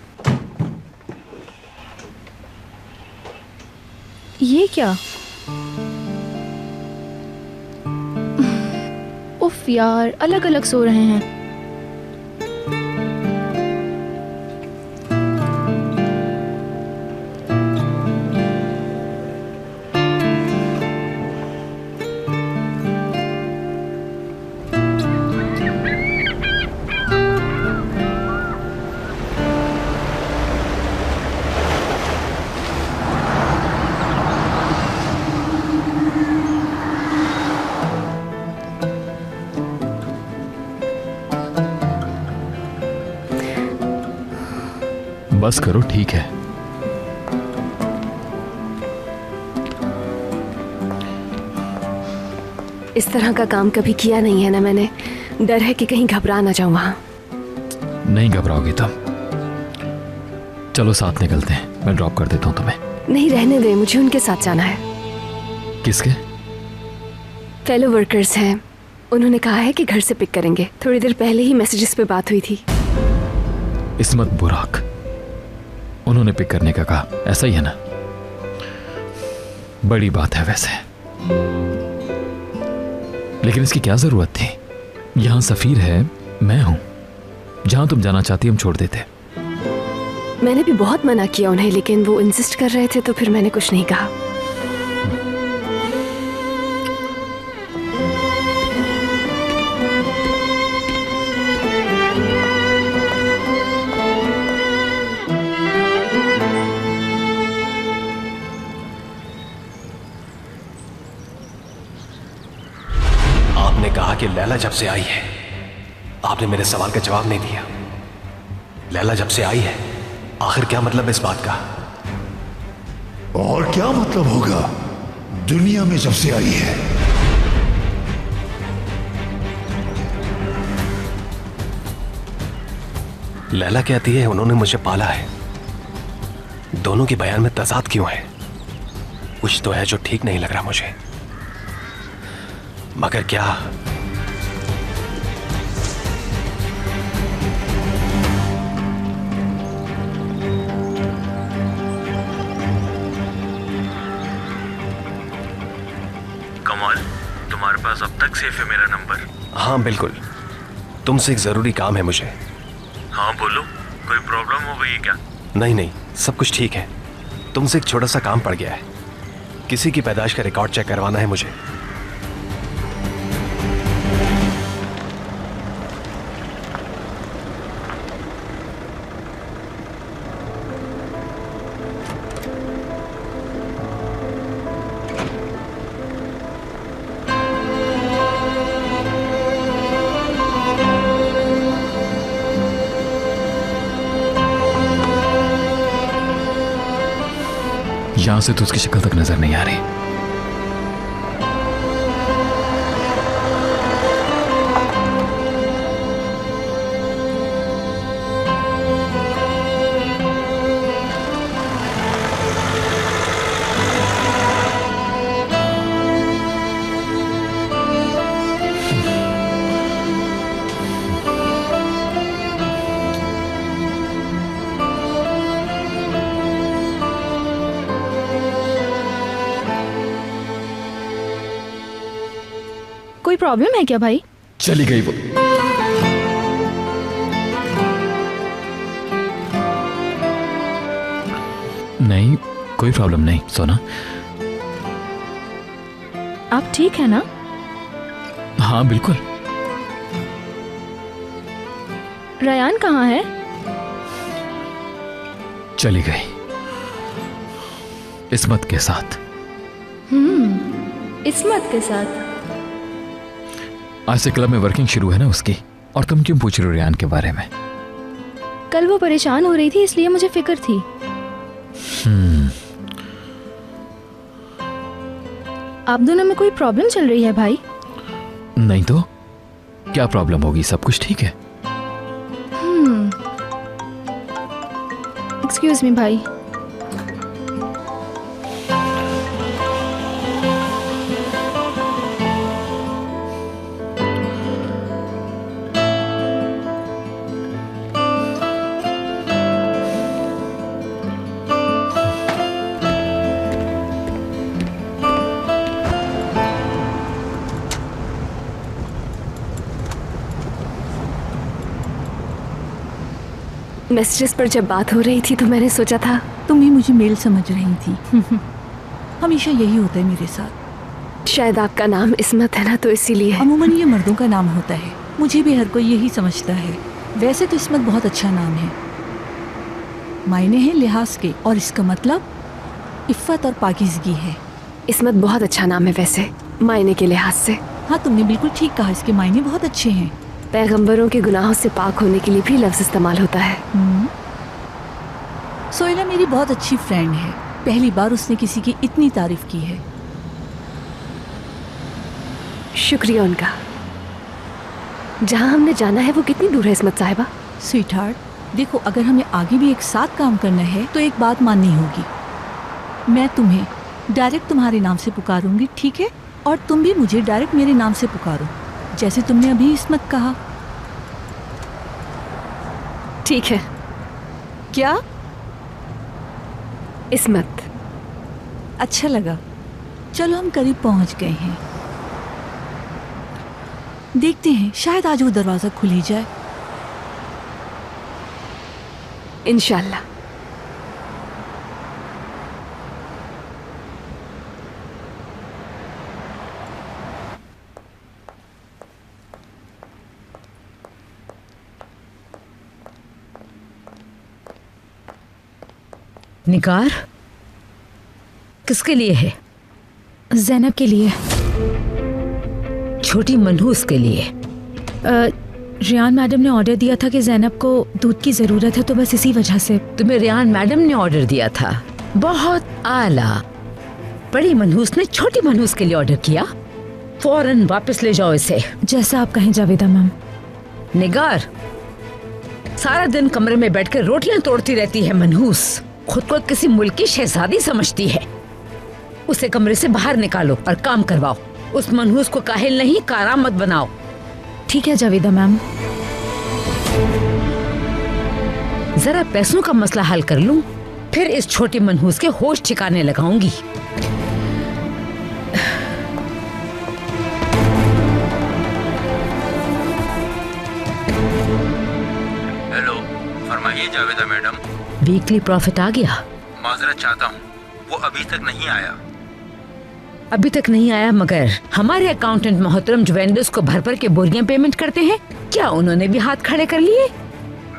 ये क्या? उफ यार, अलग अलग सो रहे हैं। बस करो, ठीक है। इस तरह का काम कभी किया नहीं है ना मैंने। डर है कि कहीं घबरा ना जाऊं वहां। नहीं घबराओगी तुम। चलो साथ निकलते हैं, मैं ड्रॉप कर देता हूँ तुम्हें। नहीं, रहने दे, मुझे उनके साथ जाना है। किसके? फेलो वर्कर्स हैं, उन्होंने कहा है कि घर से पिक करेंगे। थोड़ी देर पहले ही मैसेजेस पे बात हुई थी। इस्मत बुराक, उन्होंने पिक करने का कहा, ऐसा ही है ना? बड़ी बात है वैसे, लेकिन इसकी क्या जरूरत थी? यहां सफीर है, मैं हूं। जहां तुम जाना चाहती हम छोड़ देते। मैंने भी बहुत मना किया उन्हें, लेकिन वो इंसिस्ट कर रहे थे तो फिर मैंने कुछ नहीं कहा। कहा कि लैला जब से आई है, आपने मेरे सवाल का जवाब नहीं दिया। लैला जब से आई है, आखिर क्या मतलब इस बात का? और क्या मतलब होगा दुनिया में जब से आई है? लैला कहती है उन्होंने मुझे पाला है। दोनों के बयान में तजाद क्यों है? कुछ तो है जो ठीक नहीं लग रहा मुझे। मगर क्या? कमाल, तुम्हारे पास अब तक सेफ है मेरा नंबर? हाँ बिल्कुल, तुमसे एक जरूरी काम है मुझे। हाँ बोलो, कोई प्रॉब्लम हो गई क्या? नहीं नहीं, सब कुछ ठीक है। तुमसे एक छोटा सा काम पड़ गया है। किसी की पैदाइश का रिकॉर्ड चेक करवाना है मुझे। यहां से तो उसकी शक्ल तक नजर नहीं आ रही। कोई प्रॉब्लम है क्या भाई? चली गई वो। नहीं, कोई प्रॉब्लम नहीं सोना। आप ठीक है ना? हाँ बिल्कुल। रयान कहाँ है? चली गई इस्मत के साथ। इस्मत के साथ? आज से क्लब में वर्किंग शुरू है ना उसकी। और तुम क्यों पूछ रहे हो रियान के बारे में? कल वो परेशान हो रही थी इसलिए मुझे फिक्र थी। आप दोनों में कोई प्रॉब्लम चल रही है भाई? नहीं तो क्या प्रॉब्लम होगी, सब कुछ ठीक है। एक्सक्यूज मी भाई। मैसेजेस पर जब बात हो रही थी तो मैंने सोचा था तुम ही मुझे मेल समझ रही थी। हमेशा यही होता है मेरे साथ। शायद आपका नाम इस्मत है ना, तो इसीलिए। अमूमन ये मर्दों का नाम होता है, मुझे भी हर कोई यही समझता है। वैसे तो इस्मत बहुत अच्छा नाम है, मायने हैं लिहाज के, और इसका मतलब इफ़्फ़त और पाकीज़गी है। इस्मत बहुत अच्छा नाम है वैसे, मायने के लिहाज से। हाँ, तुमने बिल्कुल ठीक कहा, इसके मायने बहुत अच्छे हैं। पैगंबरों के गुनाहों से पाक होने के लिए भी लफ्ज़ इस्तेमाल होता है। सोहेला मेरी बहुत अच्छी फ्रेंड है, पहली बार उसने किसी की इतनी तारीफ की है। शुक्रिया उनका। जहाँ हमने जाना है वो कितनी दूर है इस्मत साहिबा? स्वीट हार्ट, देखो अगर हमें आगे भी एक साथ काम करना है तो एक बात माननी होगी, मैं तुम्हें डायरेक्ट तुम्हारे नाम से पुकारूंगी, ठीक है? और तुम भी मुझे डायरेक्ट मेरे नाम से पुकारो, जैसे तुमने अभी इस्मत कहा। ठीक है। क्या? इस्मत। अच्छा लगा। चलो हम करीब पहुंच गए हैं, देखते हैं शायद आज वो दरवाजा खुल ही जाए। इंशाल्लाह। निगार, किसके लिए है? ज़ैनब के लिए। छोटी मनहूस के लिए? रियान मैडम ने ऑर्डर दिया था कि ज़ैनब को दूध की ज़रूरत है, तो बस इसी वजह से। तुम्हें रियान मैडम ने ऑर्डर दिया था? बहुत आला। बड़ी मनहूस ने छोटी मनहूस के लिए ऑर्डर किया? फौरन वापस ले जाओ इसे। जैसा आप कहें जावेदा मैम। निगार, सारा दिन कमरे में बैठकर रोटियां तोड़ती रहती है मनहूस, खुद को किसी मुल्क की शहजादी समझती है। उसे कमरे से बाहर निकालो और काम करवाओ। उस मनहूस को काहिल नहीं, कारामद बनाओ। ठीक है जावेदा मैम। जरा पैसों का मसला हल कर लूं, फिर इस छोटी मनहूस के होश ठिकाने लगाऊंगी। हेलो, फरमाइए जावेदा मैडम। वीकली प्रॉफिट आ गया? माजरत चाहता हूँ, वो अभी तक नहीं आया। अभी तक नहीं आया, मगर हमारे अकाउंटेंट मोहतरम जो वेंडर्स को भर भर के बोरियां पेमेंट करते हैं, क्या उन्होंने भी हाथ खड़े कर लिए?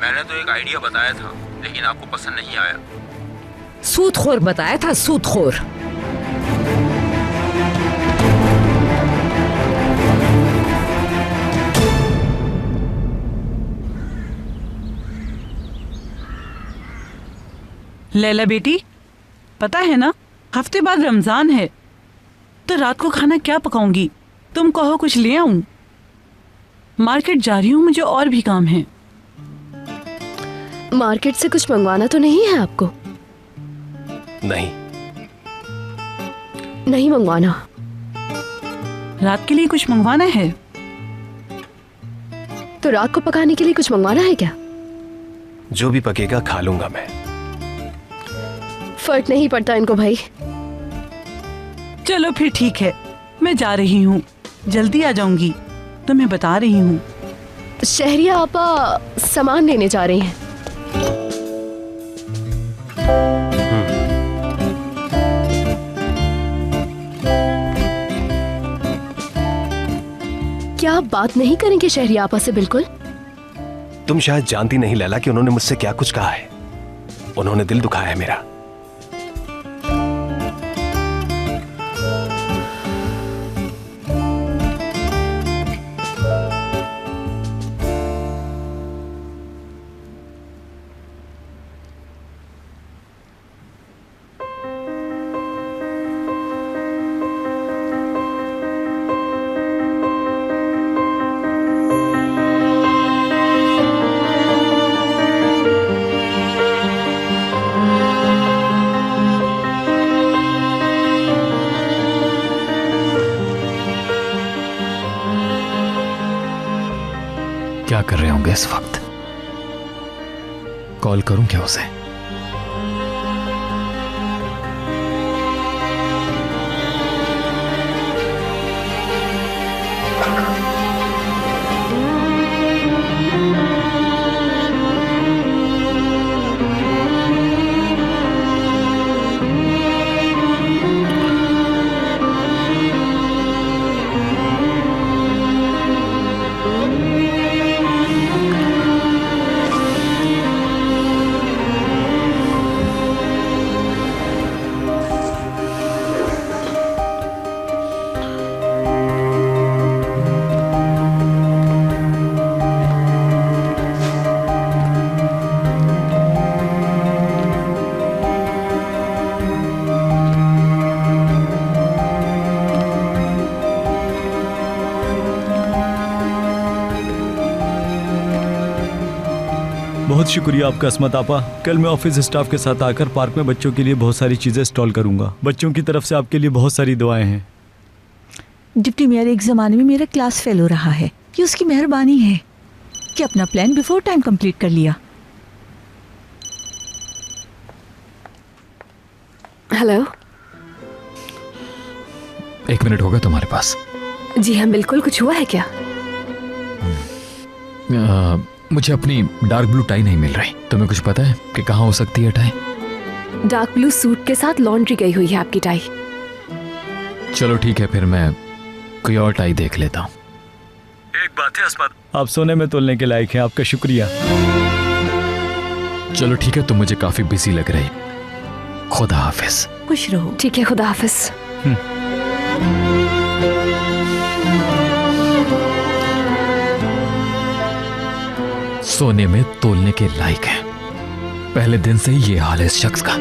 मैंने तो एक आइडिया बताया था, लेकिन आपको पसंद नहीं आया। सूदखोर बताया था, सूदखोर। लैला बेटी, पता है ना हफ्ते बाद रमजान है, तो रात को खाना क्या पकाऊंगी? तुम कहो कुछ ले आऊं? मार्केट जा रही हूँ, मुझे और भी काम है। मार्केट से कुछ मंगवाना तो नहीं है आपको? नहीं। नहीं मंगवाना? रात के लिए कुछ मंगवाना है? तो रात को पकाने के लिए कुछ मंगवाना है क्या? जो भी पकेगा खा लूंगा मैं। फर्क नहीं पड़ता इनको भाई। चलो फिर ठीक है, मैं जा रही हूँ, जल्दी आ जाऊंगी, तुम्हें बता रही हूँ। शहरिया आपा सामान लेने जा रही हैं। क्या आप बात नहीं करेंगे शहरिया आपा से? बिल्कुल। तुम शायद जानती नहीं लैला कि उन्होंने मुझसे क्या कुछ कहा है। उन्होंने दिल दुखाया है मेरा। क्या कर रहे होंगे इस वक्त? कॉल करूं क्या उसे? बहुत शुक्रिया आपका अस्मत आपा। कल मैं ऑफिस स्टाफ के साथ आकर पार्क में बच्चों के लिए बहुत सारी चीजें स्टॉल करूंगा। बच्चों की तरफ से आपके लिए बहुत सारी दुआएं हैं। डिप्टी मेयर, एक ज़माने में मेरा क्लास फेल हो रहा है। ये उसकी मेहरबानी है कि अपना प्लान बिफोर टाइम कंप्लीट कर लिया। हेलो। 1 मिनट होगा तुम्हारे पास? जी हाँ बिल्कुल। कुछ हुआ है क्या? मुझे अपनी डार्क ब्लू टाई नहीं मिल रही। तुम्हें कुछ पता है कि कहाँ हो सकती है टाई? डार्क ब्लू सूट के साथ लॉन्ड्री गई हुई है आपकी टाई। चलो ठीक है, फिर मैं कोई और टाई देख लेता हूँ। एक बात है अस्मत, आप सोने में तोलने के लायक हैं। आपका शुक्रिया। चलो ठीक है, तुम मुझे काफी बिजी लग रही। खुदा हाफिज। खुश रहो। ठीक है, खुदा हाफिज। सोने में तोलने के लायक है। पहले दिन से ही ये हाल है इस शख्स का।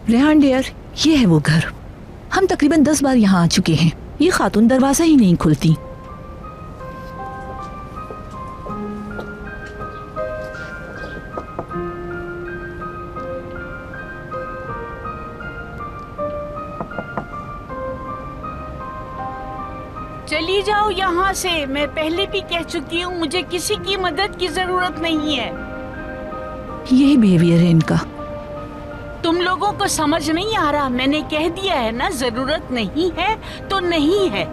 रेहान डियर, ये है वो घर। हम तकरीबन 10 बार यहाँ आ चुके हैं। ये खातून दरवाजा ही नहीं खुलती। चली जाओ यहाँ से। मैं पहले भी कह चुकी हूँ, मुझे किसी की मदद की जरूरत नहीं है। यही बिहेवियर है इनका। तुम लोगों को समझ नहीं आ रहा। मैंने कह दिया है ना, जरूरत नहीं है तो नहीं है।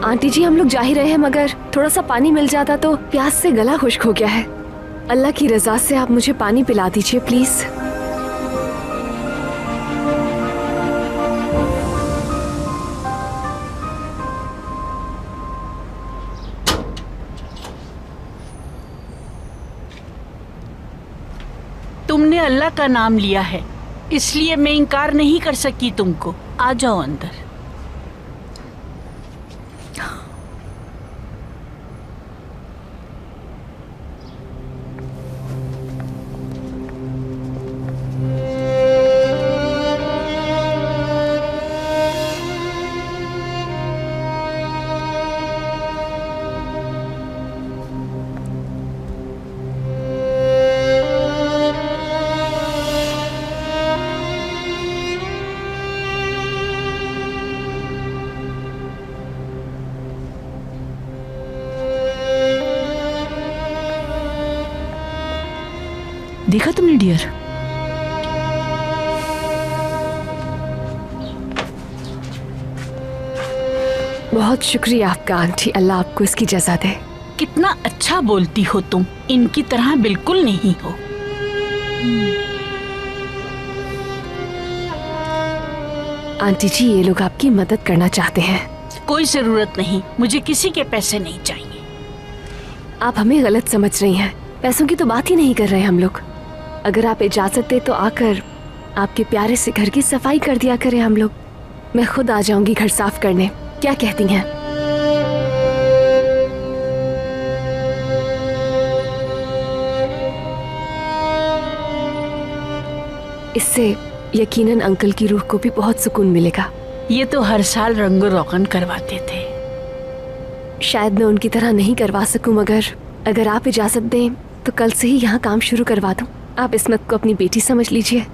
आंटी जी, हम लोग जा ही रहे हैं, मगर थोड़ा सा पानी मिल जाता तो। प्यास से गला खुश्क हो गया है। अल्लाह की रजा से आप मुझे पानी पिला दीजिए प्लीज। तुमने अल्लाह का नाम लिया है, इसलिए मैं इनकार नहीं कर सकी तुमको। आ जाओ अंदर। देखा तुमने डियर? बहुत शुक्रिया आपका आंटी। अल्लाह आपको इसकी जज़ा दे। कितना अच्छा बोलती हो तुम। इनकी तरह बिल्कुल नहीं हो। आंटी जी, ये लोग आपकी मदद करना चाहते हैं। कोई जरूरत नहीं, मुझे किसी के पैसे नहीं चाहिए। आप हमें गलत समझ रही हैं। पैसों की तो बात ही नहीं कर रहे हम लोग। अगर आप इजाजत दे तो आकर आपके प्यारे से घर की सफाई कर दिया करें हम लोग। मैं खुद आ जाऊंगी घर साफ करने। क्या कहती हैं? इससे यकीनन अंकल की रूह को भी बहुत सुकून मिलेगा। ये तो हर साल रंगो रोगन करवाते थे। शायद मैं उनकी तरह नहीं करवा सकूं, मगर अगर आप इजाजत दें तो कल से ही यहाँ काम शुरू करवा दूं। आप इस्मत को अपनी बेटी समझ लीजिए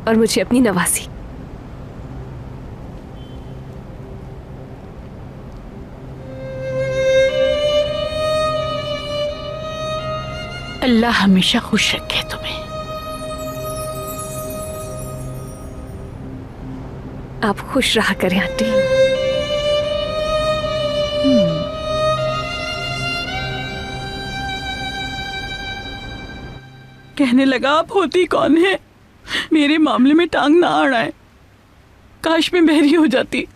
और मुझे अपनी नवासी। अल्लाह हमेशा खुश रखे तुम्हें। आप खुश रहा करें आंटी। कहने लगा आप होती कौन है, मेरे मामले में टांग ना अड़ाए। काश मैं बहरी हो जाती,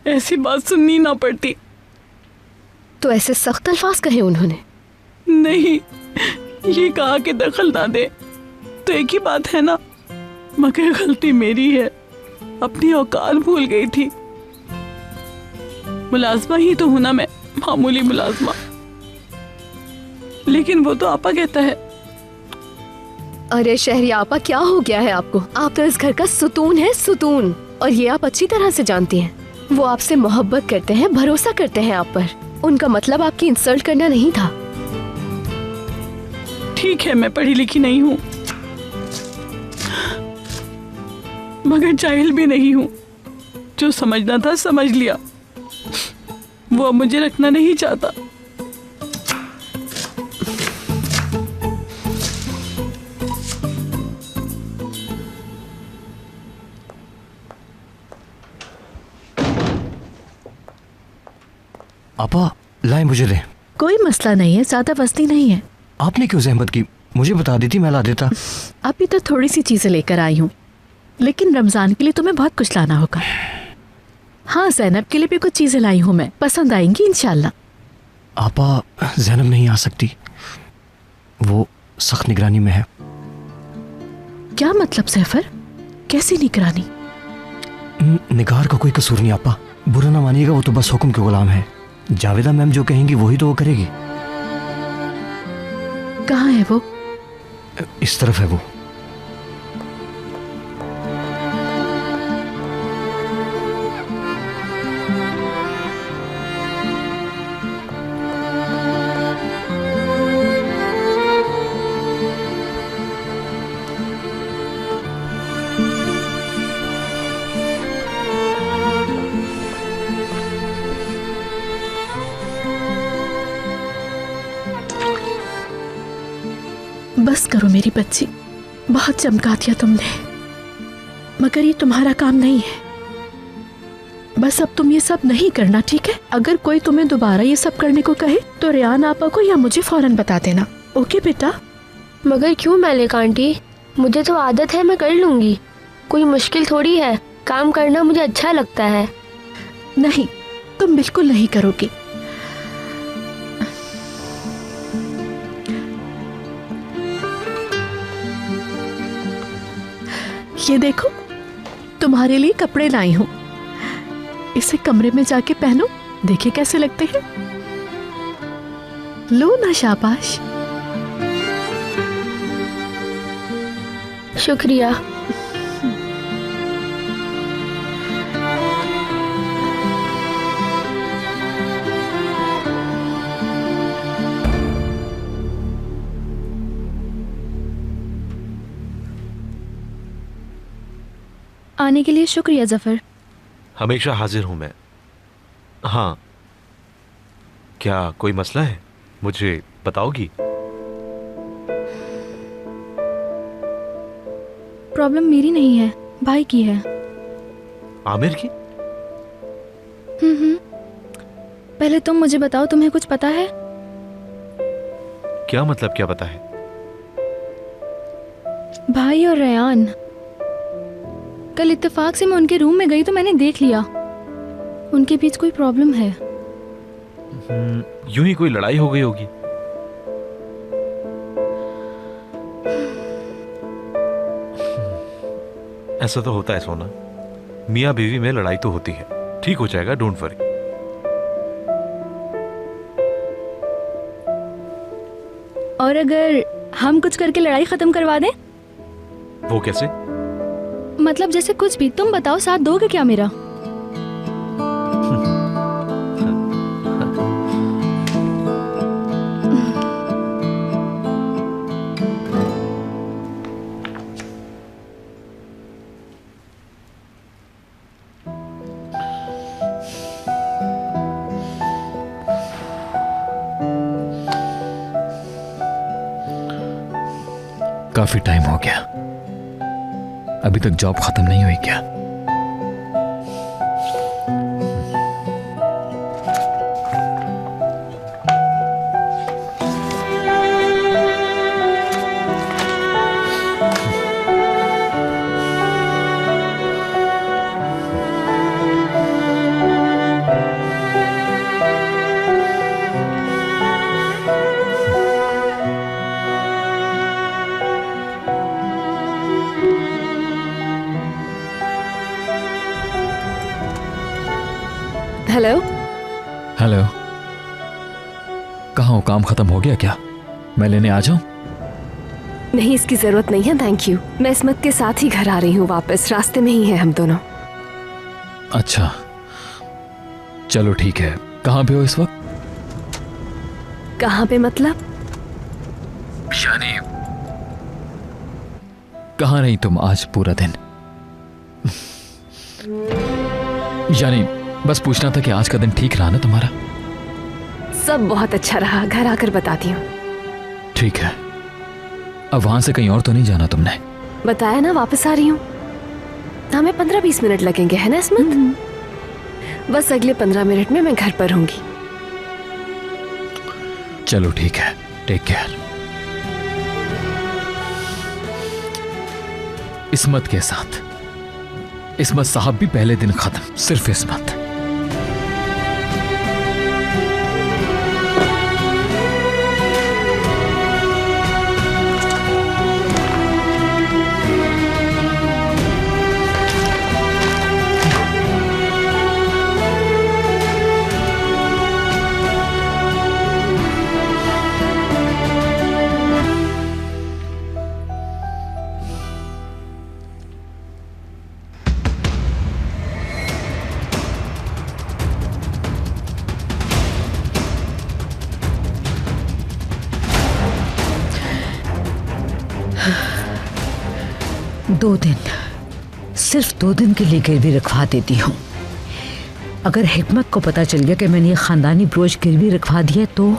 ऐसी बात सुननी ना पड़ती। तो ऐसे सख्त अल्फाज कहे उन्होंने? नहीं, ये कहा कि दखल ना दे तो एक ही बात है ना, मगर गलती मेरी है, अपनी औकात भूल गई थी। मुलाजमा ही तो हूं ना मैं, मामूली मुलाजमा। लेकिन वो तो आपा कहता है। अरे शहरी आपा, क्या हो गया है आपको? आप तो इस घर का सुतून है, सुतून। और ये आप अच्छी तरह से जानती हैं। वो आपसे मोहब्बत करते हैं, भरोसा करते हैं आप पर। उनका मतलब आपकी इंसल्ट करना नहीं था। ठीक है, मैं पढ़ी लिखी नहीं हूँ, मगर जाहिल भी नहीं हूँ। जो समझना था समझ लिया, वो अब मुझे रखना नहीं चाहता। आपा लाए मुझे दे। कोई मसला नहीं है, ज्यादा वस्ती नहीं है। आपने क्यों जहमत की? मुझे बता देती, मैं ला देता। अभी तो थोड़ी सी चीजें लेकर आई हूँ, लेकिन रमजान के लिए तुम्हें बहुत कुछ लाना होगा। हाँ, ज़ैनब के लिए भी कुछ चीजें लाई हूँ मैं, पसंद आएंगी इंशाल्लाह। आपा ज़ैनब नहीं आ सकती, वो सख्त निगरानी में है। क्या मतलब सैफर, कैसी निगरानी? निगार का कोई कसूर नहीं आपा, बुरा ना मानिएगा, वो तो बस हुक्म के गुलाम है। जावेदा मैम जो कहेंगी वही तो वो करेगी। कहाँ है वो? इस तरफ है वो। बस करो मेरी बच्ची, बहुत चमका दिया तुमने, मगर ये तुम्हारा काम नहीं है। बस अब तुम ये सब नहीं करना, ठीक है? अगर कोई तुम्हें दोबारा ये सब करने को कहे तो रेहान आपा को या मुझे फौरन बता देना, ओके बेटा? मगर क्यों मलिक आंटी, मुझे तो आदत है, मैं कर लूंगी। कोई मुश्किल थोड़ी है, काम करना मुझे अच्छा लगता है। नहीं, तुम बिल्कुल नहीं करोगी। ये देखो, तुम्हारे लिए कपड़े लाई हूँ, इसे कमरे में जाके पहनो, देखिए कैसे लगते हैं। लो ना, शाबाश। शुक्रिया। आने के लिए शुक्रिया जफर। हमेशा हाजिर हूं मैं। हाँ, क्या कोई मसला है? मुझे बताओगी? प्रॉब्लम मेरी नहीं है, भाई की है। आमिर की? पहले तुम मुझे बताओ, तुम्हें कुछ पता है? क्या मतलब क्या पता है? भाई और रेहान, कल इत्तेफाक से मैं उनके रूम में गई तो मैंने देख लिया उनके बीच कोई प्रॉब्लम है। यूं ही कोई लड़ाई हो गई होगी। ऐसा तो होता है सोना, मियाँ बीवी में लड़ाई तो होती है, ठीक हो जाएगा, डोंट वरी। और अगर हम कुछ करके लड़ाई खत्म करवा दें? वो कैसे? मतलब जैसे कुछ भी, तुम बताओ, साथ दोगे क्या मेरा? काफी टाइम हो गया, अभी तक जॉब खत्म नहीं हुई क्या? हेलो। हेलो, कहाँ हो? काम खत्म हो गया क्या? मैं लेने आ जाऊं? नहीं, इसकी जरूरत नहीं है, थैंक यू। मैं इस्मत के साथ ही घर आ रही हूँ वापस, रास्ते में ही है हम दोनों। अच्छा चलो ठीक है। कहाँ पे हो इस वक्त? कहाँ पे मतलब? यानी कहाँ रही तुम आज पूरा दिन? यानी बस पूछना था कि आज का दिन ठीक रहा ना तुम्हारा? सब बहुत अच्छा रहा, घर आकर बताती हूँ। ठीक है। अब वहां से कहीं और तो नहीं जाना तुमने? बताया ना, वापस आ रही हूँ। हमें 15-20 मिनट लगेंगे, है ना इस्मत? बस अगले 15 मिनट में मैं घर पर होंगी। चलो ठीक है, टेक केयर। इस्मत के साथ, इस्मत साहब भी पहले दिन खत्म, सिर्फ इस्मत। दो दिन, सिर्फ 2 दिन के लिए गिरवी रखवा देती हूँ। अगर हिकमत को पता चल गया कि मैंने ये खानदानी ब्रोच गिरवी रखवा दिया तो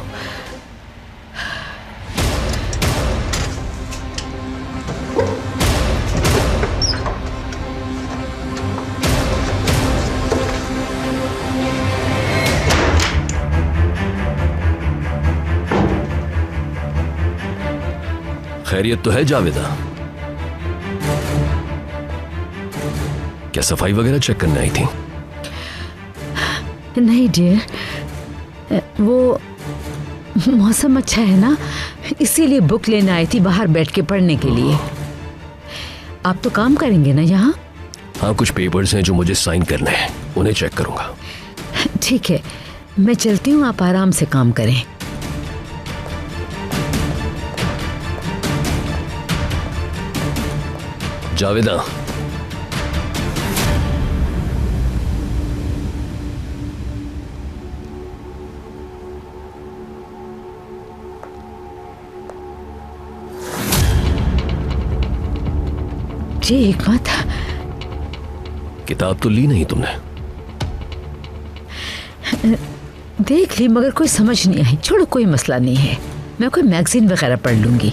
खैरियत तो है जावेदा? क्या सफाई वगैरह चेक करने आई थी? नहीं डियर, वो मौसम अच्छा है ना, इसीलिए बुक लेने आई थी बाहर बैठ के पढ़ने के लिए। आप तो काम करेंगे ना यहाँ? हाँ, कुछ पेपर्स हैं जो मुझे साइन करने हैं, उन्हें चेक करूंगा। ठीक है, मैं चलती हूँ, आप आराम से काम करें। जावेदा, जी हिकमत, किताब तो ली नहीं तुमने? देख ली मगर कोई समझ नहीं आई। छोड़ो, कोई मसला नहीं है, मैं कोई मैगजीन वगैरह पढ़ लूंगी।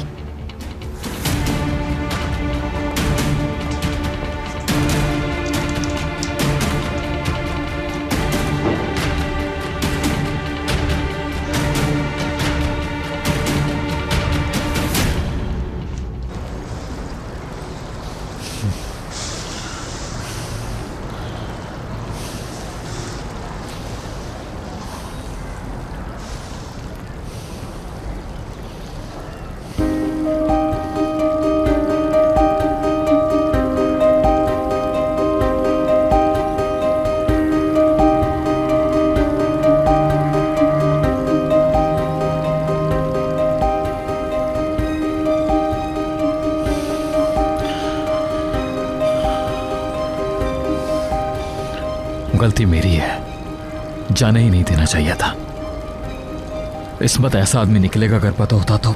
गलती मेरी है, जाने ही नहीं देना चाहिए था। इस्मत ऐसा आदमी निकलेगा अगर पता होता तो।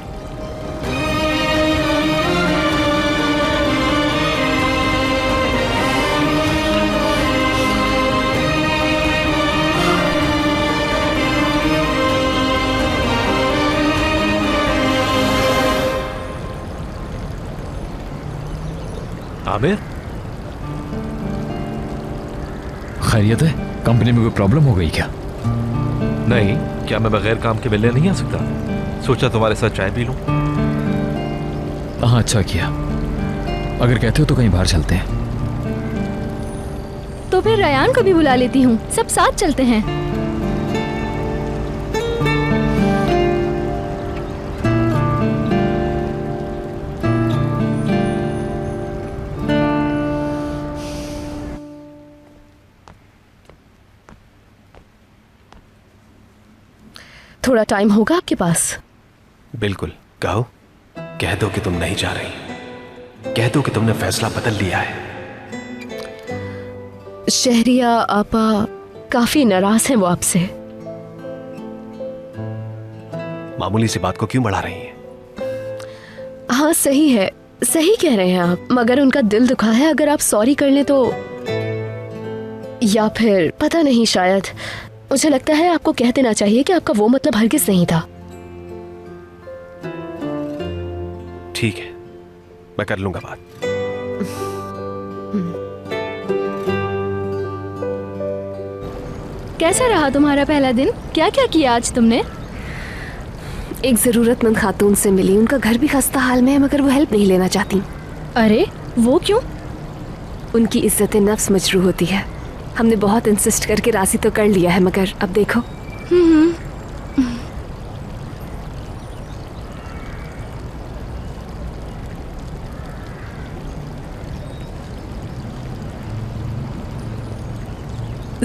आमिर, खैरियत है? कंपनी में कोई प्रॉब्लम हो गई क्या? नहीं, क्या मैं बगैर काम के मिलने नहीं आ सकता? सोचा तुम्हारे साथ चाय पी लूं। हाँ, अच्छा किया। अगर कहते हो तो कहीं बाहर चलते हैं। तो फिर रयान को भी बुला लेती हूँ, सब साथ चलते हैं। थोड़ा टाइम होगा आपके पास? बिल्कुल, कहो। कह दो कि तुम नहीं जा रही, कह दो कि तुमने फैसला बदल लिया है। शहरिया आपा काफी नाराज हैं वो आपसे। मामूली सी बात को क्यों बढ़ा रही हैं? हाँ सही है, सही कह रहे हैं आप, मगर उनका दिल दुखा है। अगर आप सॉरी कर लें तो, या फिर पता नहीं, शायद मुझे लगता है आपको कह देना चाहिए कि आपका वो मतलब हरगिज नहीं था। ठीक है, मैं कर लूंगा बात। कैसा रहा तुम्हारा पहला दिन? क्या क्या किया आज तुमने? एक जरूरतमंद खातून से मिली, उनका घर भी खस्ता हाल में है, मगर वो हेल्प नहीं लेना चाहती। अरे वो क्यों? उनकी इज्जत नफ्स मजरू होती है। हमने बहुत इंसिस्ट करके राजी तो कर लिया है, मगर अब देखो।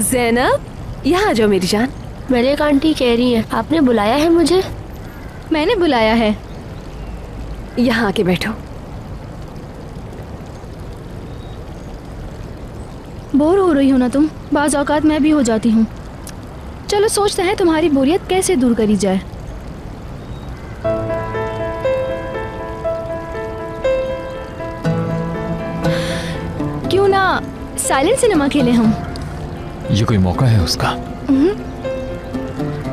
ज़ैनब, यहाँ आ जाओ मेरी जान। मलिक आंटी कह रही है आपने बुलाया है मुझे। मैंने बुलाया है। यहाँ आके बैठो। बोर हो रही हो ना तुम? बाज़ औकात मैं भी हो जाती हूँ। चलो सोचते हैं तुम्हारी बोरियत कैसे दूर करी जाए। क्यों ना साइलेंट सिनेमा खेलें हम? ये कोई मौका है उसका?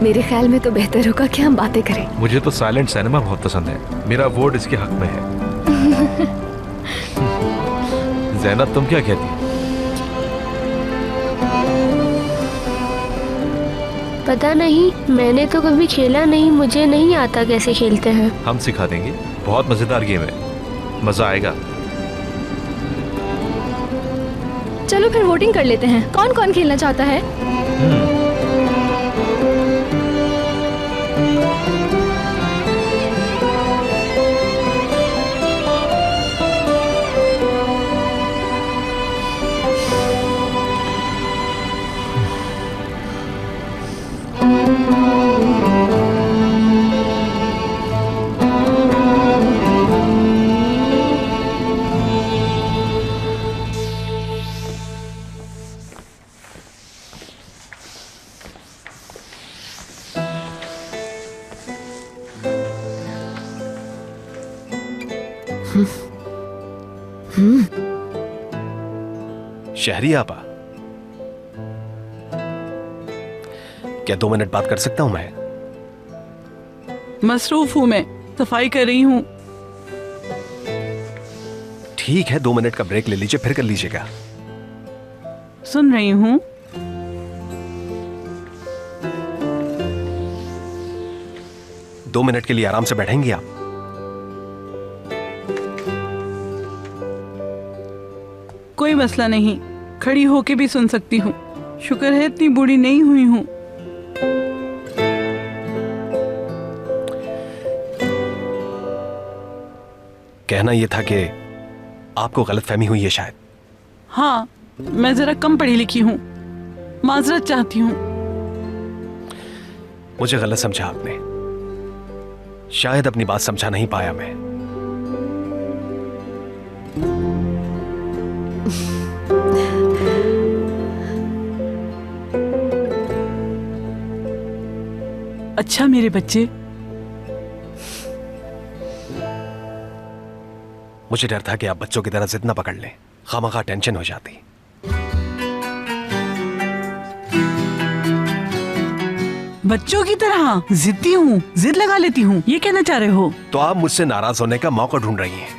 मेरे ख्याल में तो बेहतर होगा कि हम बातें करें। मुझे तो साइलेंट सिनेमा बहुत पसंद है, मेरा वोट इसके हक में है। ज़ैनब, तुम क्या कहती हो? पता नहीं, मैंने तो कभी खेला नहीं, मुझे नहीं आता कैसे खेलते हैं। हम सिखा देंगे, बहुत मजेदार गेम है, मजा आएगा। चलो फिर वोटिंग कर लेते हैं, कौन कौन खेलना चाहता है? शहरी आपा, क्या 2 मिनट बात कर सकता हूं मैं? मसरूफ हूँ मैं, सफाई कर रही हूँ। ठीक है, 2 मिनट का ब्रेक ले लीजिए, फिर कर लीजिएगा। सुन रही हूँ। दो मिनट के लिए आराम से बैठेंगी आप? कोई मसला नहीं, खड़ी होके भी सुन सकती हूँ। शुक्र है इतनी बूढ़ी नहीं हुई हूँ। कहना यह था कि आपको गलतफहमी हुई है शायद। हाँ, मैं जरा कम पढ़ी लिखी हूँ, माजरत चाहती हूँ। मुझे गलत समझा आपने, शायद अपनी बात समझा नहीं पाया मैं। अच्छा मेरे बच्चे, मुझे डर था कि आप बच्चों की तरह जिद न पकड़ लें, खामखा टेंशन हो जाती। बच्चों की तरह जिद्दी हूँ, जिद लगा लेती हूँ, ये कहना चाह रहे हो? तो आप मुझसे नाराज होने का मौका ढूंढ रही हैं।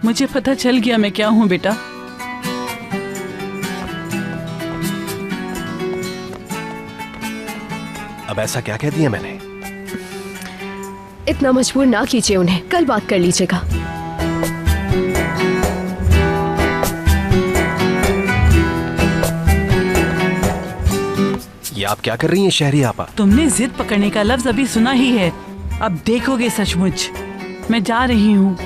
मुझे पता चल गया मैं क्या हूँ बेटा। अब ऐसा क्या कह दिया मैंने? इतना मजबूर ना कीजिए उन्हें, कल बात कर लीजिएगा। ये आप क्या कर रही हैं शहरी आपा? तुमने जिद पकड़ने का लफ्ज अभी सुना ही है, अब देखोगे सचमुच। मैं जा रही हूँ।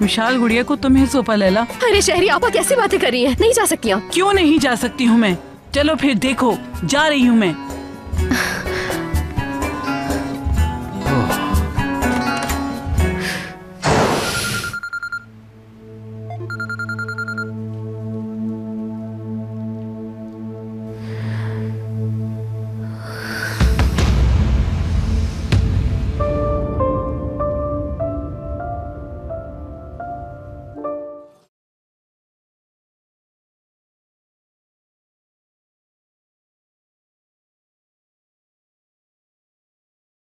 विशाल गुड़िया को तुम्हें सौंपा लैला। अरे शहरी आपा कैसी बातें कर रही हैं? नहीं जा सकती आप। क्यों नहीं जा सकती हूँ मैं? चलो फिर देखो, जा रही हूँ मैं।